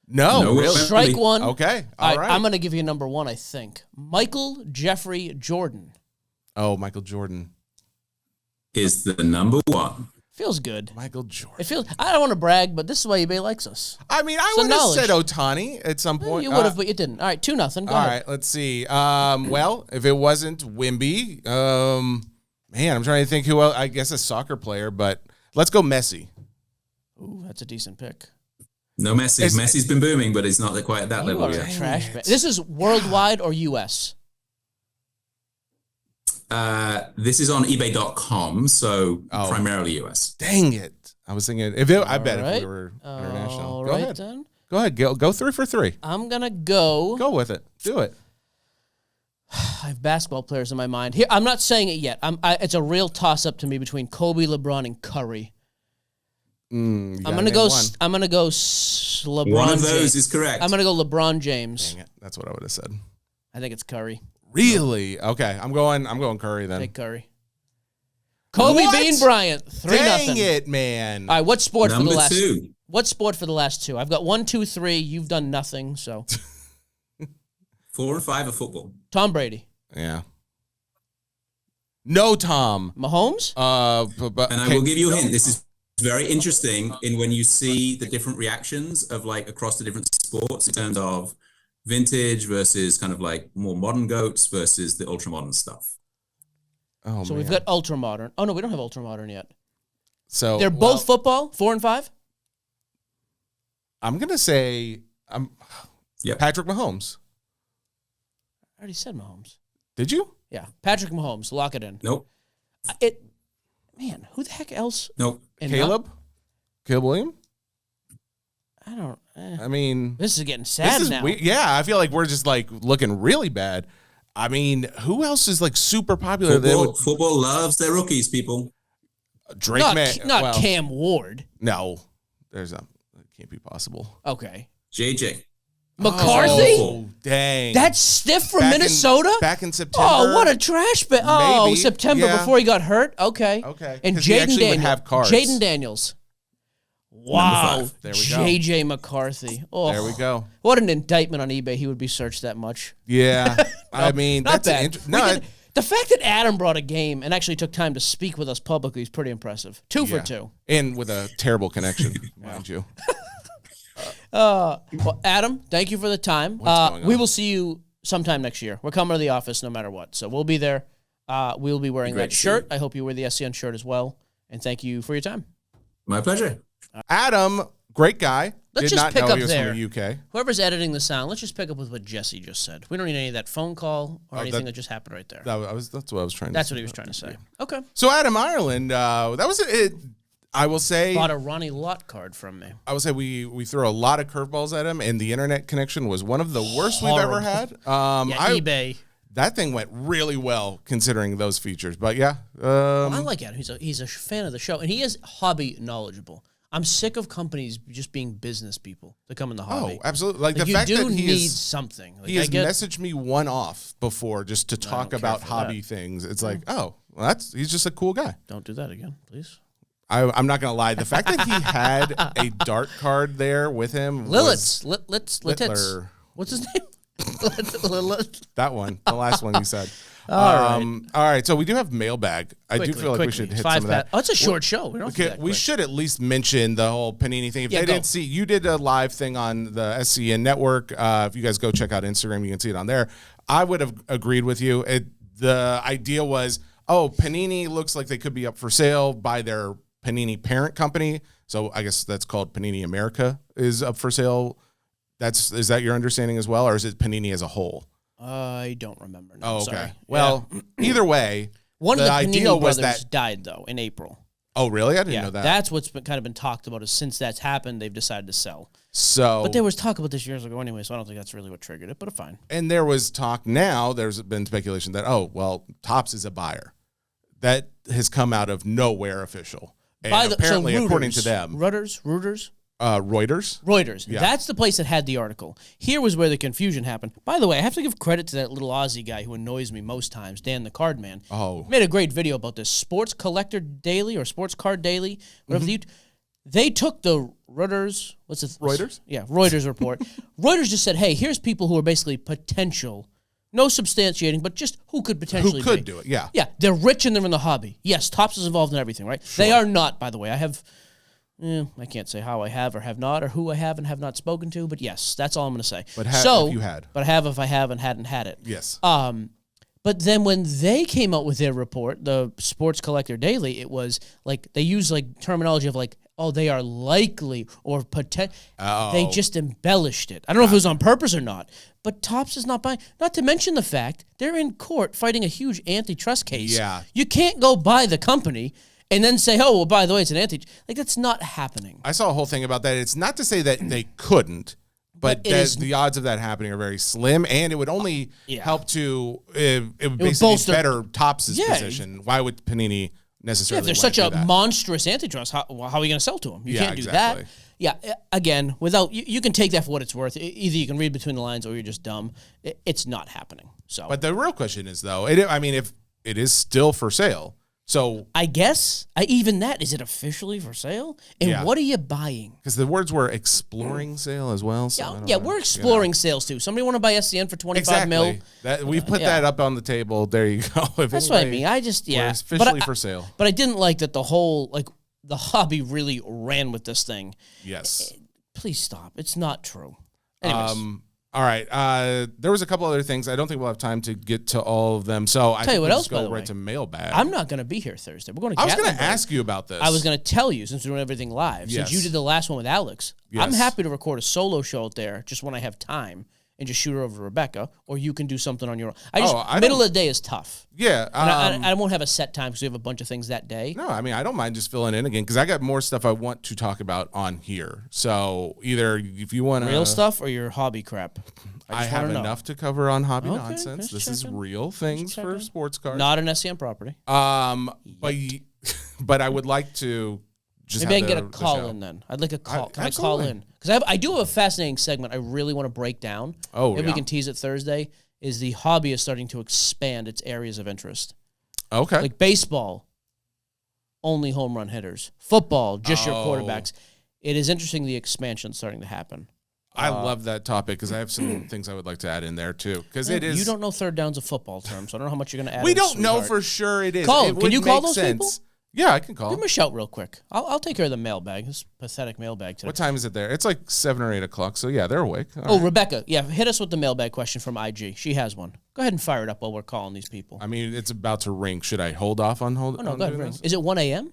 No, really? Strike one. Okay. All right. I'm going to give you number 1, I think. Michael Jeffrey Jordan. Oh, Michael Jordan is the number 1. Feels good. Michael Jordan. It feels. I don't want to brag, but this is why eBay likes us. I mean, I would have said Ohtani at some point. You would have, but you didn't. All right, 2-0. Go ahead. All right, let's see. Well, if it wasn't Wemby, man, I'm trying to think who else. I guess a soccer player, but let's go Messi. Ooh, that's a decent pick. No Messi. Messi's been booming, but he's not quite at that level yet. Trash. This is worldwide or U.S.? This is on eBay.com, so primarily US. Dang it. I was thinking, if we were international. All go right, ahead. then. Go ahead. Go 3 for 3. I'm going to go. Go with it. Do it. I have basketball players in my mind. Here, I'm not saying it yet. It's a real toss-up to me between Kobe, LeBron, and Curry. I'm going to go LeBron One of those James. is correct. I'm going to go LeBron James. Dang it. That's what I would have said. I think it's Curry. Really? Okay. I'm going Curry then. Take Curry. Kobe Bean Bryant. 3-0. Dang it, man. All right, what sport Number for the last 2? What sport for the last 2? I've got 1, 2, 3. You've done nothing, so 4 and 5 are football. Tom Brady. Yeah. No Tom. Mahomes? And I will give you a hint. This is very interesting in when you see the different reactions of like across the different sports in terms of vintage versus kind of like more modern goats versus the ultra modern stuff. Oh, so we've got ultra modern. Oh no, we don't have ultra modern yet. So they're both football, 4 and 5. I'm gonna say Patrick Mahomes. I already said Mahomes. Did you? Yeah, Patrick Mahomes. Lock it in. Nope. Man, who the heck else? Nope. Caleb Williams. I don't. I mean, this is getting sad now. I feel like we're just like looking really bad. I mean, who else is like super popular? Football loves their rookies, people. Drake, not Cam Ward. No, that can't be possible. Okay, JJ McCarthy. Oh, dang, that's stiff from Minnesota. Back in September. Oh, what a trash bag! Oh, September before he got hurt. Okay. And Jaden Daniels. Wow. There we go. JJ McCarthy. Oh, there we go. What an indictment on eBay. He would be searched that much. Yeah. I mean, not that's bad. The fact that Adam brought a game and actually took time to speak with us publicly is pretty impressive. 2 for 2. And with a terrible connection, mind you. Well, Adam, thank you for the time. We will see you sometime next year. We're coming to the office no matter what. So we'll be there. We'll be wearing that shirt. I hope you wear the SCN shirt as well. And thank you for your time. My pleasure. Adam, great guy. Let's Did just not pick know up he was there. from the UK. Whoever's editing the sound, let's just pick up with what Jesse just said. We don't need any of that phone call or anything that just happened right there. That's what I was trying to say. That's what he was trying to say. Okay. So Adam Ireland, that was it. I will say bought a Ronnie Lott card from me. I will say we threw a lot of curveballs at him, and the internet connection was one of the worst we've ever had. eBay. That thing went really well considering those features. But yeah, I like Adam. He's a fan of the show, and he is hobby knowledgeable. I'm sick of companies just being business people to come in the hobby. Oh, absolutely! Like the you fact do that need something. He has messaged me one-off before just to talk about hobby things. It's like, oh, well, he's just a cool guy. Don't do that again, please. I'm not gonna lie. The fact that he had a dart card there with him, Littler. What's his name? That one, the last one you said. All right. So we do have mailbag. I do feel like we should hit some of that. Oh, it's a short show. We should at least mention the whole Panini thing. If they didn't see, you did a live thing on the SCN network. If you guys go check out Instagram, you can see it on there. I would have agreed with you. The idea was, Panini looks like they could be up for sale by their Panini parent company. So I guess that's called Panini America is up for sale. Is that your understanding as well, or is it Panini as a whole? I don't remember. No, okay. Sorry. Well, either way, one of the Panini brothers died though in April. Oh, really? I didn't know that. That's what's kind of been talked about. Is since that's happened, they've decided to sell. But there was talk about this years ago anyway, so I don't think that's really what triggered it. But fine. And there was talk now. There's been speculation that Topps is a buyer. That has come out of nowhere official. And apparently, according to them, Reuters. Reuters. Yeah. That's the place that had the article. Here was where the confusion happened. By the way, I have to give credit to that little Aussie guy who annoys me most times, Dan the Card Man. Oh. He made a great video about this Sports Collector Daily or Sports Card Daily, whatever they took the Reuters. Reuters? Yeah, Reuters report. Reuters just said, hey, here's people who are basically potential. No substantiating, but just who could potentially do it, yeah. Yeah, they're rich and they're in the hobby. Yes, Topps is involved in everything, right? Sure. They are not, by the way. I can't say how I have or have not, or who I have and have not spoken to, but yes, that's all I'm going to say. But if you had. But I have if I have and hadn't had it. Yes. But then when they came out with their report, the Sports Collector Daily, it was like they used like terminology of like, they are likely or potential. They just embellished it. I don't know if it was on purpose or not, but Topps is not buying. Not to mention the fact they're in court fighting a huge antitrust case. Yeah. You can't go buy the company and then say, by the way, it's an like that's not happening. I saw a whole thing about that. It's not to say that they couldn't, but the odds of that happening are very slim, and it would only help to it would basically better Topps' position. Why would Panini necessarily? If there's such a monstrous antitrust, how are we going to sell to them? You can't do that. Yeah, again, without you can take that for what it's worth. Either you can read between the lines or you're just dumb. It's not happening. So, but the real question is though, if it is still for sale. So I guess even that, is it officially for sale? And what are you buying? Because the words were exploring sale as well. So we're exploring sales too. Somebody want to buy SCN for 25 mil? We've put that up on the table. There you go. That's what I mean. It's officially for sale. But I didn't like that the whole the hobby really ran with this thing. Yes. Please stop. It's not true. Anyways. All right. There was a couple other things. I don't think we'll have time to get to all of them. So I think we'll just go right to mailbag. I'm not going to be here Thursday. We're going to. I was going to ask you about this. I was going to tell you since we're doing everything live. Since you did the last one with Alex, I'm happy to record a solo show out there just when I have time and just shoot her over to Rebecca, or you can do something on your own. Middle of the day is tough. Yeah. And I won't have a set time because we have a bunch of things that day. No, I mean, I don't mind just filling in again because I got more stuff I want to talk about on here. So either if you want real stuff or your hobby crap. I have enough to cover on hobby nonsense. This is real things for sports cards. Not an SCM property. But I would like to just maybe I can get a call in then. I'd like a call. Can I call in? Because I do have a fascinating segment I really want to break down. Maybe we can tease it Thursday. Is the hobby is starting to expand its areas of interest. Okay. Like baseball, only home run hitters. Football, just your quarterbacks. It is interesting the expansion starting to happen. I love that topic because I have some things I would like to add in there too. Because it is. You don't know third down's a football term, so I don't know how much you're going to add. We don't know for sure it is. Call. Can you call those people? Yeah, I can call. Give them a shout real quick. I'll take care of the mailbag. This pathetic mailbag today. What time is it there? It's like 7 or 8 o'clock. So yeah, they're awake. All right. Rebecca, hit us with the mailbag question from IG. She has one. Go ahead and fire it up while we're calling these people. I mean, it's about to ring. Should I hold off on hold? Oh no, go ahead, ring. Is it 1 a.m.?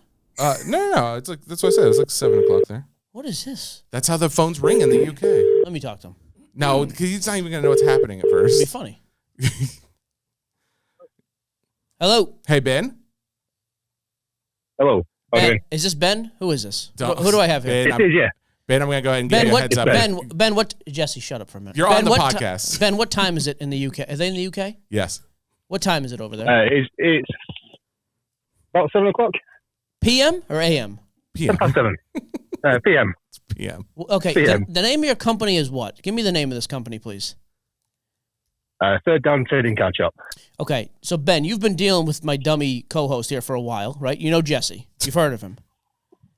No. It's like that's what I said. It's like 7 o'clock there. What is this? That's how the phones ring in the UK. Let me talk to him. No, because he's not even gonna know what's happening at first. It'd be funny. Hello. Hey Ben. Hello. Ben, is this Ben? Who is this? Who do I have here? Ben, yeah. Ben, I'm going to go ahead and give you a heads up. Ben, what? Jesse, shut up for a minute. You're on the podcast. Ben, what time is it in the UK? Are they in the UK? Yes. What time is it over there? It's about 7 o'clock. PM or AM? PM. Past 7. PM. It's PM. Okay. PM. The name of your company is what? Give me the name of this company, please. Third Down Trading Card Shop. Okay. So, Ben, you've been dealing with my dummy co-host here for a while, right? You know Jesse. You've heard of him.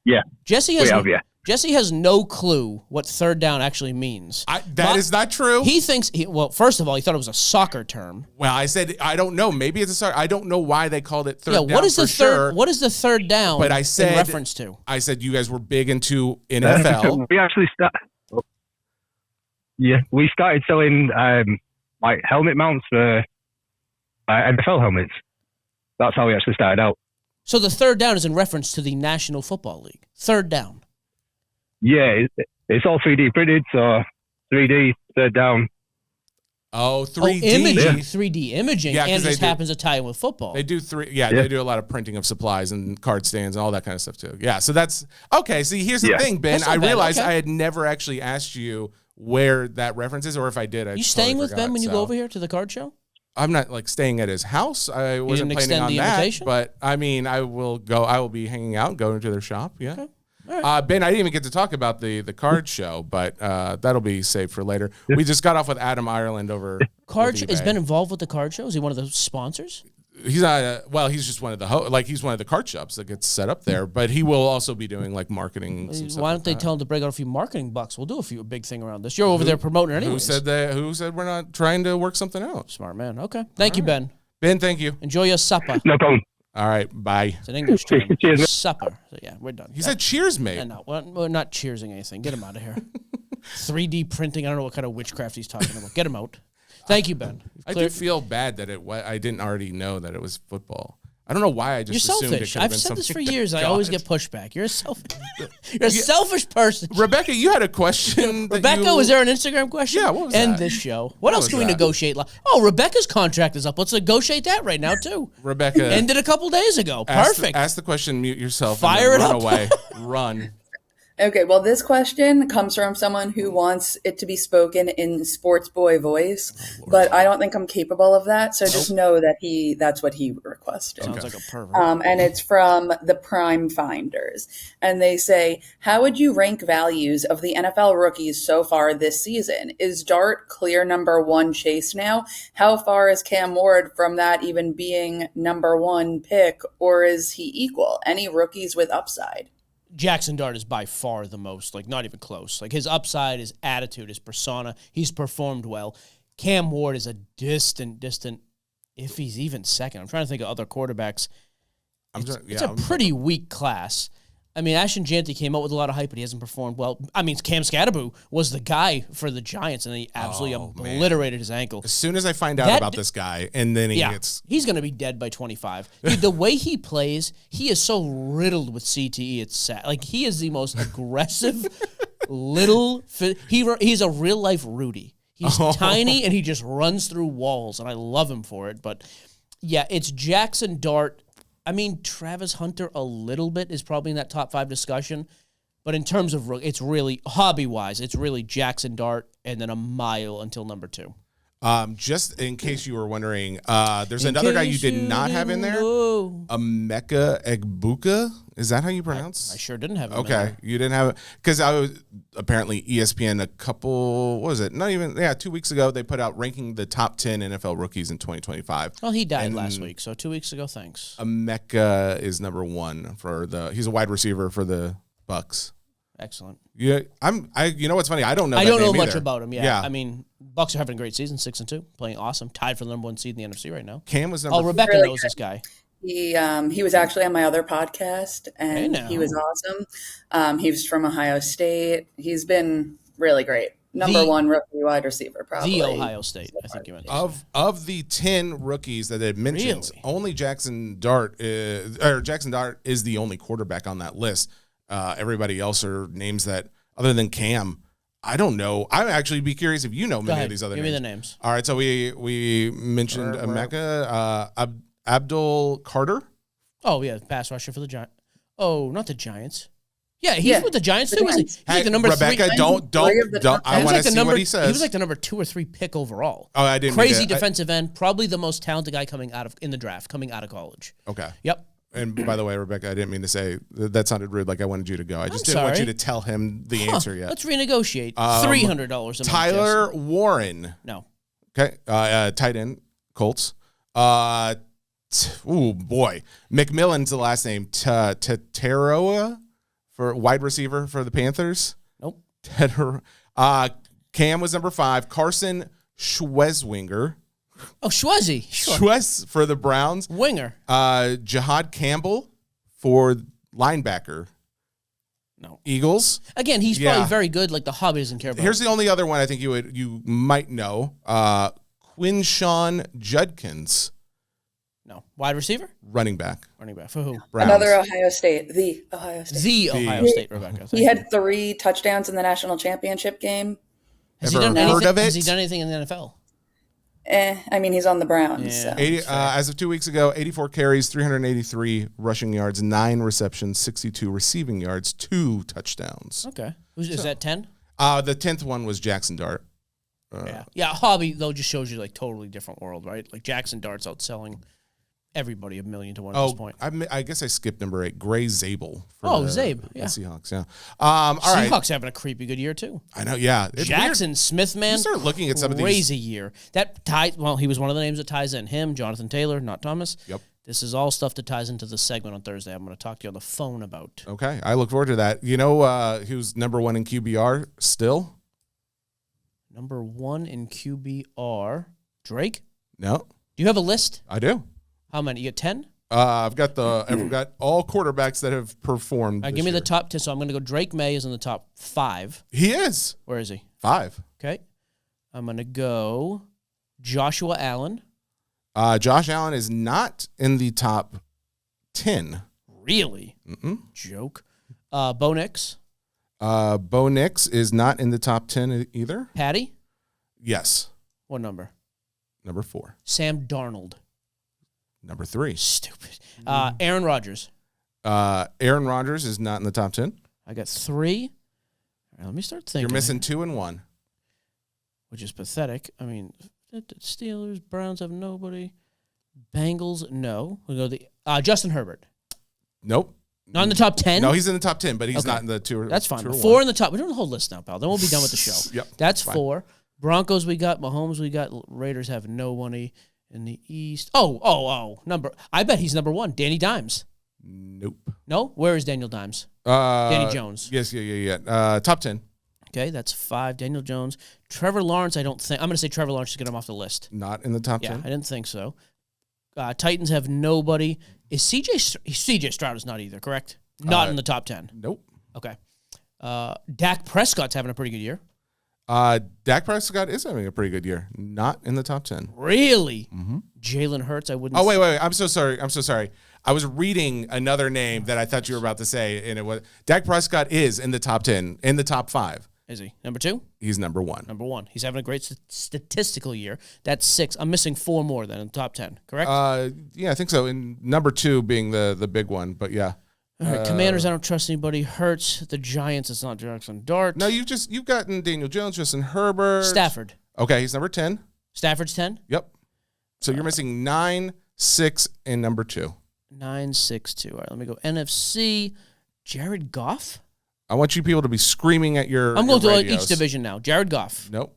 Yeah. Jesse has no clue what third down actually means. That is not true. He thinks, first of all, he thought it was a soccer term. Well, I said, I don't know. Maybe it's a soccer. I don't know why they called it third down. What is the third? What is the third down? But I said, in reference to. I said you guys were big into NFL. We actually we started selling like helmet mounts for NFL helmets. That's how we actually started out. So the third down is in reference to the National Football League. Third down. Yeah, it's all 3D printed, so 3D, third down. Oh, 3D. Imaging, yeah. 3D imaging, yeah, and just happens to tie in with football. They do they do a lot of printing of supplies and card stands and all that kind of stuff too. Yeah, so that's, okay, see, here's the thing, Ben. I realized I had never actually asked you where that reference is, or if I did, I You staying with Ben when you go over here to the card show? I'm not like staying at his house. I wasn't planning on that. Invitation? But I mean, I will be hanging out, going to their shop. Yeah. Okay. Right. Ben, I didn't even get to talk about the card show, but that'll be saved for later. We just got off with Adam Ireland over. Has Ben involved with the card show? Is he one of the sponsors? He's not. He's just one of the he's one of the card shops that gets set up there. But he will also be doing like marketing. Why don't they tell him to break out a few marketing bucks? We'll do a big thing around this. You're over there promoting it anyway. Who said we're not trying to work something out? Smart man. Okay. Thank you, Ben. Ben, thank you. Enjoy your supper. No problem. All right, bye. It's an English term. Cheers. Supper. So yeah, we're done. He said cheers, mate. Yeah, no, we're not cheersing anything. Get him out of here. 3D printing. I don't know what kind of witchcraft he's talking about. Get him out. Thank you, Ben. I do feel bad that I didn't already know that it was football. I don't know why I just assumed selfish. it could have I've been said this for something years. I always get pushback. You're a selfish person. Rebecca, you had a question. Rebecca, was there an Instagram question? Yeah, what was End that? this show. What else can we negotiate? Rebecca's contract is up. Let's negotiate that right now, too. Rebecca. Ended a couple days ago. Perfect. Ask the question, mute yourself, Fire and it run up. away. Run. Okay, well, this question comes from someone who wants it to be spoken in sports boy voice, but I don't think I'm capable of that. So just know that that's what he requested. Sounds like a pervert. And it's from the Prime Finders. And they say, how would you rank values of the NFL rookies so far this season? Is Dart clear number one chase now? How far is Cam Ward from that even being number one pick, or is he equal? Any rookies with upside? Jaxson Dart is by far the most, not even close. His upside, his attitude, his persona, he's performed well. Cam Ward is a distant, if he's even second. I'm trying to think of other quarterbacks. It's a pretty weak class. I mean, Ashton Janty came out with a lot of hype, but he hasn't performed well. I mean, Cam Scadaboo was the guy for the Giants, and he absolutely obliterated his ankle. As soon as I find out about this guy, and then he's going to be dead by 25. Dude, the way he plays, he is so riddled with CTE. It's sad. He is the most aggressive he's a real life Rudy. He's tiny, and he just runs through walls, and I love him for it. But, yeah, it's Jaxson Dart. I mean, Travis Hunter a little bit is probably in that top 5 discussion. But in terms of, it's really, hobby-wise, it's really Jaxson Dart and then a mile until number 2. Just in case you were wondering, there's another guy you did not have in there. Emeka Egbuka. Is that how you pronounce? I sure didn't have him. Okay, you didn't have it because I was apparently ESPN a couple. What was it? Not even 2 weeks ago. They put out ranking the top 10 NFL rookies in 2025. Well, he died last week, so 2 weeks ago. Thanks. Emeka is number 1 for he's a wide receiver for the Bucks. Excellent. Yeah, you know what's funny? I don't know. I don't know much either. about him. Yeah. I mean, Bucks are having a great season, 6-2, playing awesome, tied for the number 1 seed in the NFC right now. Cam was number. Rebecca really knows good. This guy. He was actually on my other podcast, and he was awesome. He was from Ohio State. He's been really great. Number 1 rookie wide receiver, probably. The Ohio State, I think you meant. Of the 10 rookies that they mentioned, only Jaxson Dart is the only quarterback on that list. Everybody else are names that, other than Cam, I don't know. I'd actually be curious if you know many of these other names. Give me the names. All right, so we mentioned Emeka, Abdul Carter. Oh, yeah, pass rusher for the Giants. Oh, not the Giants. Yeah, he's with the Giants too. He's like the number Rebecca, 3. don't. I want to see what he says. He was like the number 2 or 3 pick overall. Oh, I didn't. Crazy defensive end, probably the most talented guy in the draft, coming out of college. Okay. Yep. And by the way, Rebecca, I didn't mean to say that sounded rude. Like I wanted you to go. I just didn't want you to tell him the answer yet. Let's renegotiate. $300 a month. Tyler Warren. No. Okay. Tight end, Colts. Oh boy, McMillan's the last name. Teteroa for wide receiver for the Panthers. Nope. Cam was number 5. Carson Schwezwinger. Oh, Schwezzy. Sure. Schwez for the Browns. Winger. Jihad Campbell for linebacker. No. Eagles. Again, he's probably very good. Like the hobby doesn't care about. Here's the only other one I think you might know. Quinshawn Judkins. No. Wide receiver? Running back. For who? Browns. Another Ohio State. The Ohio State, Rebecca. He had 3 touchdowns in the national championship game. Has he done anything in the NFL? I mean, he's on the Browns. Yeah. So. As of 2 weeks ago, 84 carries, 383 rushing yards, 9 receptions, 62 receiving yards, 2 touchdowns. Okay. Is that 10? The 10th one was Jaxson Dart. Yeah, hobby, though, just shows you, like, totally different world, right? Like, Jaxson Dart's outselling everybody $1 million to 1 at this point. I guess I skipped number 8. Gray Zabel. Zabe. Yeah. Seahawks, yeah. All right. Seahawks having a creepy good year, too. I know, yeah. Jackson Smith, man. You start looking at some of these. Crazy year. He was one of the names that ties in. Him, Jonathan Taylor, not Thomas. Yep. This is all stuff that ties into the segment on Thursday I'm going to talk to you on the phone about. Okay. I look forward to that. You know who's number 1 in QBR still? Number 1 in QBR. Drake? No. Do you have a list? I do. How many? You got 10? I've got all quarterbacks that have performed. Give me the top 10. So I'm going to go Drake May is in the top 5. He is. Where is he? 5. Okay. I'm going to go Joshua Allen. Josh Allen is not in the top 10. Really? Joke. Bo Nix. Bo Nix is not in the top 10 either. Patty? Yes. What number? Number 4. Sam Darnold. Number 3. Stupid. Aaron Rodgers. Aaron Rodgers is not in the top 10. I got 3. All right, let me start thinking. You're missing 2 and 1. Which is pathetic. I mean, Steelers, Browns have nobody. Bengals, no. We'll go Justin Herbert. Nope. Not in the top 10? No, he's in the top 10, but he's not in the 2 or That's fine. 4 4 in the top. We're doing the whole list now, pal. Then we'll be done with the show. Yep. That's 4. Broncos we got. Mahomes we got. Raiders have nobody in the East. I bet he's number 1. Danny Dimes. Nope. No? Where is Daniel Dimes? Danny Jones. Yes, yeah. Top 10. Okay, that's 5. Daniel Jones. Trevor Lawrence, I don't think. I'm going to say Trevor Lawrence to get him off the list. Not in the top 10? Yeah, I didn't think so. Titans have nobody. Is CJ Stroud is not either, correct? Not in the top 10. Nope. Okay. Dak Prescott's having a pretty good year. Dak Prescott is having a pretty good year. Not in the top 10. Really? Mm-hmm. Jalen Hurts, I wouldn't. Oh, wait. I'm so sorry. I was reading another name that I thought you were about to say, and it was Dak Prescott is in the top 10, in the top 5. Is he number 2? He's number 1. Number 1. He's having a great statistical year. That's 6. I'm missing 4 more than in the top 10. Correct? Yeah, I think so. And number 2 being the big one, but yeah. All right, Commanders, I don't trust anybody. Hurts. The Giants, it's not Jaxson Dart. No, you've gotten Daniel Jones, Justin Herbert. Stafford. Okay, he's number 10. Stafford's 10? Yep. So you're missing 9, 6, and number 2. 9, 6, 2. All right, let me go NFC. Jared Goff? I want you people to be screaming at your I'm going to radios. each division now. Jared Goff. Nope.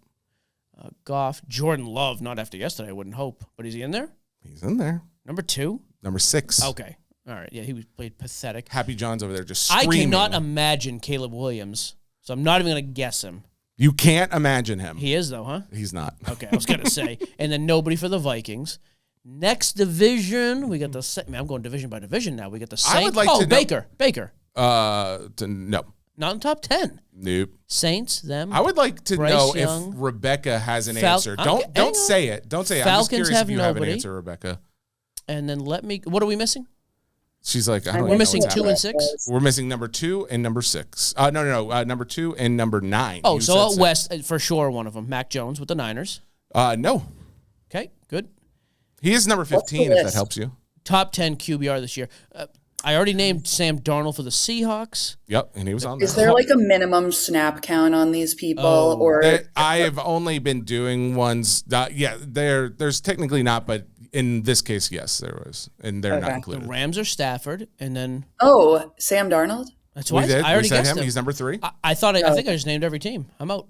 Goff. Jordan Love, not after yesterday, I wouldn't hope. But is he in there? He's in there. Number 2? Number 6. Okay. All right. Yeah, he played pathetic. Happy John's over there just screaming. I cannot imagine Caleb Williams, so I'm not even going to guess him. You can't imagine him. He is, though, huh? He's not. Okay, I was going to say. And then nobody for the Vikings. Next division, we got the... Man, I'm going division by division now. We got the Saints. I would like to know... Baker. No. Not in top 10. Nope. Saints, them. I would like to Bryce know Young. If Rebecca has an answer. Don't say it. Don't say it. I'm just curious if you have an answer, Rebecca. And then what are we missing? She's like, I don't know. We're missing 2 and 6? We're missing number 2 and number 6. No. Number 2 and number 9. Oh, so out West, for sure, one of them. Mac Jones with the Niners. No. Okay, good. He is number 15, if that helps you. Top 10 QBR this year. I already named Sam Darnold for the Seahawks. Yep, and he was on there. Is there like a minimum snap count on these people? I have only been doing ones. There's technically not, but in this case, yes, there was, and they're not included. The Rams are Stafford, and then Sam Darnold. That's why I already guessed him. He's number 3. I think I just named every team. I'm out.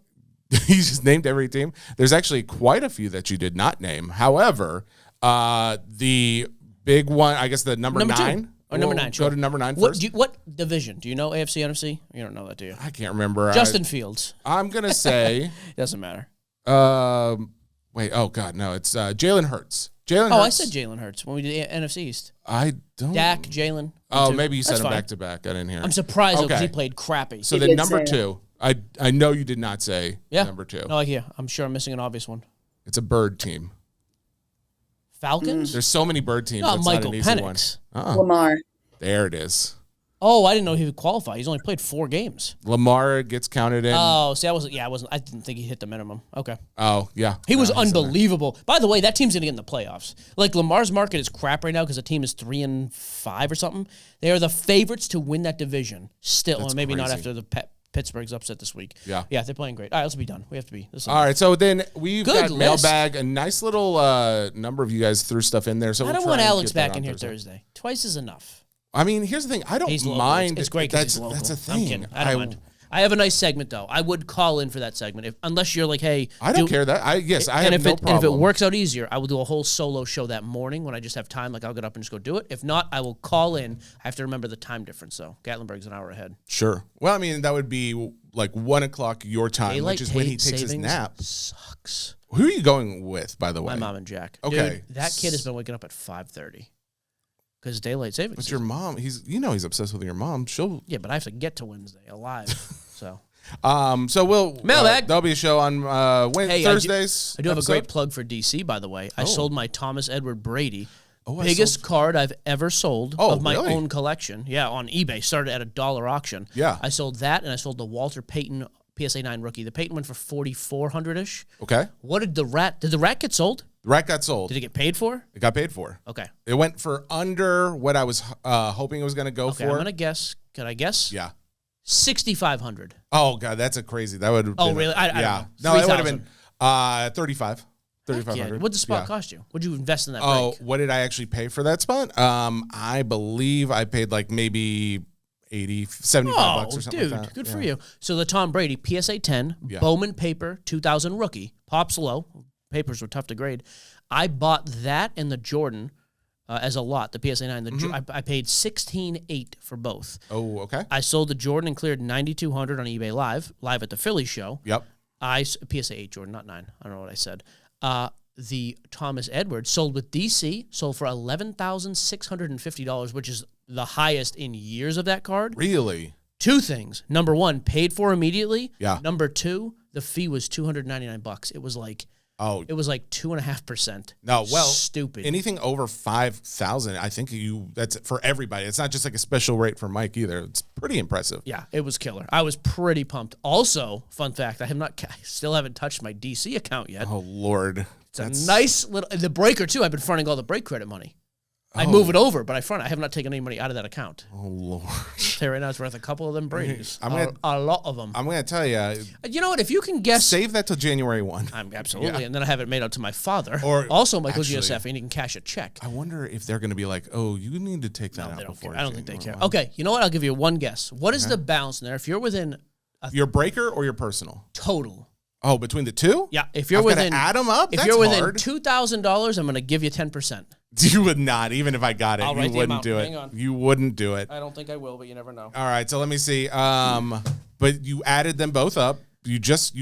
You just named every team. There's actually quite a few that you did not name. However, the big one, I guess, the number 9. Number 9. Sure. Go to number 9 first. What division? Do you know AFC, NFC? You don't know that, do you? I can't remember. Justin Fields. I'm gonna say. Doesn't matter. Wait. Oh God, no. It's Jalen Hurts. I said Jalen Hurts when we did NFC East. I don't. Dak, Jalen. Oh, maybe you said him back to back. I didn't hear. I'm surprised because he played crappy. So then number 2. I know you did not say number 2. No, yeah. I'm sure I'm missing an obvious one. It's a bird team. Falcons? There's so many bird teams. Not Michael not an easy Penix. one. Lamar. There it is. Oh, I didn't know he would qualify. He's only played 4 games. Lamar gets counted in. Oh, see, I didn't think he hit the minimum. Okay. Oh, yeah. He was unbelievable. By the way, that team's going to get in the playoffs. Like, Lamar's market is crap right now because the team is 3-5 or something. They are the favorites to win that division still. That's maybe crazy. Not after the Pittsburgh's upset this week. Yeah. Yeah, they're playing great. All right, let's be done. We have to be. All right, so then we've got list. mailbag. A nice little number of you guys threw stuff in there. So I don't want Alex back in here Thursday. Twice is enough. I mean, here's the thing. I don't mind. It's great because he's local. That's a thing. I'm kidding. I don't mind. I have a nice segment, though. I would call in for that segment. Unless you're like, hey. I don't care that. I have no problem. And if it works out easier, I will do a whole solo show that morning when I just have time. Like, I'll get up and just go do it. If not, I will call in. I have to remember the time difference, though. Gatlinburg's an hour ahead. Sure. Well, I mean, that would be like 1 o'clock your time, which is when he takes his nap. Sucks. Who are you going with, by the way? My mom and Jack. Okay. Dude, that kid has been waking up at 5:30. Because daylight savings. But your mom, he's obsessed with your mom. Yeah, but I have to get to Wednesday alive. So we'll mailbag. There'll be a show on Thursdays. I do have a great plug for DC, by the way. I sold my Thomas Edward Brady. Biggest card I've ever sold of my own collection. Yeah, on eBay. Started at $1 auction. Yeah. I sold that, and I sold the Walter Payton PSA 9 rookie. The Payton went for $4,400-ish. Okay. What did the rat get sold? The rat got sold. Did it get paid for? It got paid for. Okay. It went for under what I was hoping it was going to go for. I'm going to guess. Can I guess? Yeah. 6,500. Oh God, that's a crazy. That would have been. Oh really? I don't know. No, it would have been 35. 3,500. What'd the spot cost you? What'd you invest in that break? What did I actually pay for that spot? I believe I paid like maybe 80, 75 bucks or something dude, like that. Good for you. So the Tom Brady PSA 10 Bowman paper 2000 rookie pops low. Papers were tough to grade. I bought that and the Jordan as a lot. The PSA 9. I paid $16,800 for both. Oh, okay. I sold the Jordan and cleared $9,200 on eBay live at the Philly show. Yep. PSA 8 Jordan, not 9. I don't know what I said. The Thomas Edwards sold with DC, sold for $11,650, which is the highest in years of that card. Really? 2 things. Number 1, paid for immediately. Yeah. Number 2, the fee was $299. It was like Oh, It was like 2.5%. no, well, stupid. Anything over 5,000, I think that's for everybody. It's not just like a special rate for Mike either. It's pretty impressive. Yeah, it was killer. I was pretty pumped. Also, fun fact, I still haven't touched my DC account yet. Oh Lord, It's a nice little, the breaker too. I've been fronting all the break credit money. I Oh. move it over, but I have not taken any money out of that account. Oh Lord. I'll tell you right now, it's worth a couple of them breaks. I'm A lot of them. I'm going to tell you, You know what? If you can guess, save that till January 1. absolutely, Yeah. and then I have it made out to my father. Or also, Michael actually- GSF, and he can cash a check. I wonder if they're going to be like, oh, you need to take that out They don't before care. I don't think they January care. 1. Okay, you know what? I'll give you one guess. What is the balance in there? If you're within Your breaker or your personal? total. Oh, between the two? Yeah, if you're I've gotta within add 'em up? If That's you're within hard. $2,000, I'm going to give you 10%. You would not, even if I got it. I'll You write the wouldn't amount. do it. Hang on. You wouldn't do it. I don't think I will, but you never know. All right, so let me see. But you added them both up. You just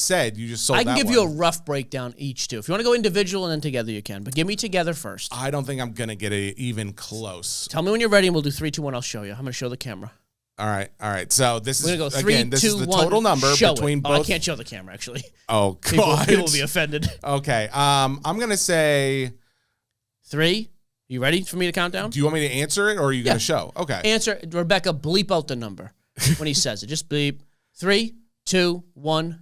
said you just sold. I can that give you a one. rough breakdown each too. If you want to go individual and then together, you can. But give me together first. I don't think I'm gonna get it even close. Tell me when you're ready, and we'll do 3, 2, 1. I'll show you. I'm going to show the camera. All right. So this We're is going to go 3, again. This 2, is the 1. total number show between it. both. Oh, I can't show the camera actually. Oh People God, will be offended. Okay. I'm gonna say. 3. You ready for me to count down? Do you want me to answer it, or are you gonna show? Okay. Answer. Rebecca, bleep out the number when he says it. Just bleep. 3, 2, 1.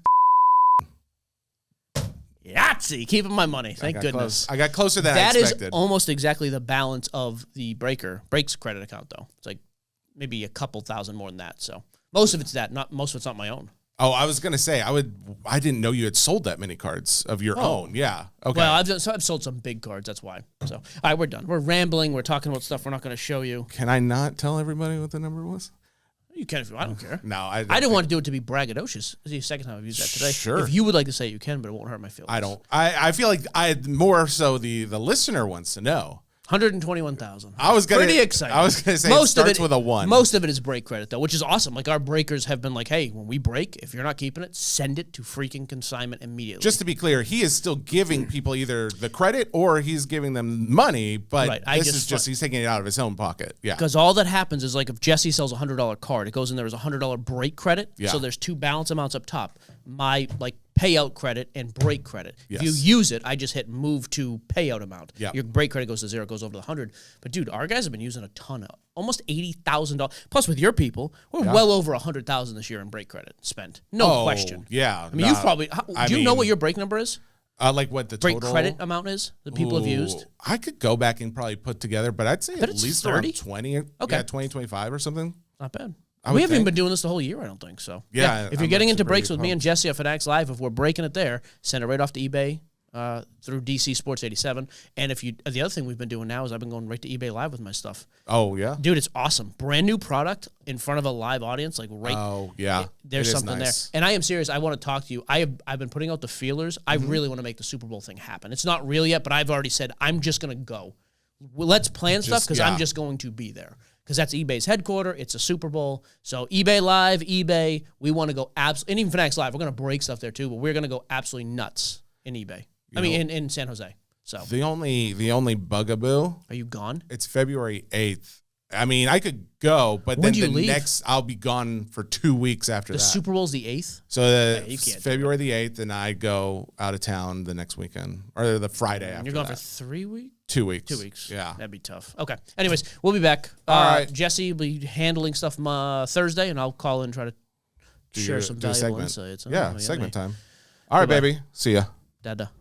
Yahtzee. Keeping my money. Thank goodness. I got closer than I That is expected. almost exactly the balance of the breaks credit account, though. It's like maybe a couple thousand more than that. So most of it's that. Most of it's not my own. Oh, I was gonna say I didn't know you had sold that many cards of your own. Yeah. Okay. Well, I've sold some big cards. That's why. So all right, we're done. We're rambling. We're talking about stuff we're not going to show you. Can I not tell everybody what the number was? You can if you. I don't care. No, I didn't want to do it to be braggadocious. This is the second time I've used that today. Sure. If you would like to say it, you can, but it won't hurt my feelings. I don't. I feel like more so the listener wants to know. 121,000. I was gonna pretty excited. I was gonna say it starts with a 1. Most of it is break credit though, which is awesome. Like our breakers have been like, hey, when we break, if you're not keeping it, send it to freaking consignment immediately. Just to be clear, he is still giving people either the credit or he's giving them money, but Right, this is just he's taking it out of his own pocket. Yeah. because all that happens is like if Jesse sells a $100 card, it goes in there as a $100 break credit. Yeah. So there's 2 balance amounts up top. My like payout credit and break credit. Yes. If you use it, I just hit move to payout amount. Yeah. Your break credit goes to 0, goes over to the 100. But dude, our guys have been using a ton of almost $80,000. Plus with your people, we're well over 100,000 this year in break credit spent. No question. Yeah. I mean, you've probably. Do you know what your break number is? like what the Break total credit amount is that people have used? I could go back and probably put together, but I'd say Bet at it's least 30? around 20. Okay. Yeah, 20, 25 or something. Not bad. I We would haven't even think. been doing this the whole year, I don't think. So Yeah, if you're I'm getting into actually breaks pretty with me and Jesse at Fanatics Live, if we're breaking it there, send it right off to eBay through DC Sports 87. And if you, the other thing we've been doing now is I've been going right to eBay Live with my stuff. Oh, yeah? Dude, it's awesome. Brand new product in front of a live audience, like right. Oh, yeah. There's It is something nice. there. And I am serious. I want to talk to you. I've been putting out the feelers. I really want to make the Super Bowl thing happen. It's not real yet, but I've already said I'm just going to go. Well, let's plan stuff because I'm just going to be there. Because that's eBay's headquarter. It's a Super Bowl. So eBay Live, eBay, we want to go absolutely, and even Fanatics Live, we're going to break stuff there too, but we're going to go absolutely nuts in eBay. In San Jose. So The only bugaboo, are you gone? it's February 8th. I mean, I could go, but When then do you the leave? next, I'll be gone for 2 weeks after The that. Super Bowl's the 8th? So you can't do February the 8th, and I go out of town the next weekend, or the Friday after And you're gone that. for 3 weeks? 2 weeks. 2 weeks. Yeah. That'd be tough. Okay. Anyways, we'll be back. All right. Jesse will be handling stuff Thursday, and I'll call in and try to share some do a valuable segment. insights. Yeah, yummy. segment time. All right, Bye-bye. baby. See ya. Dada.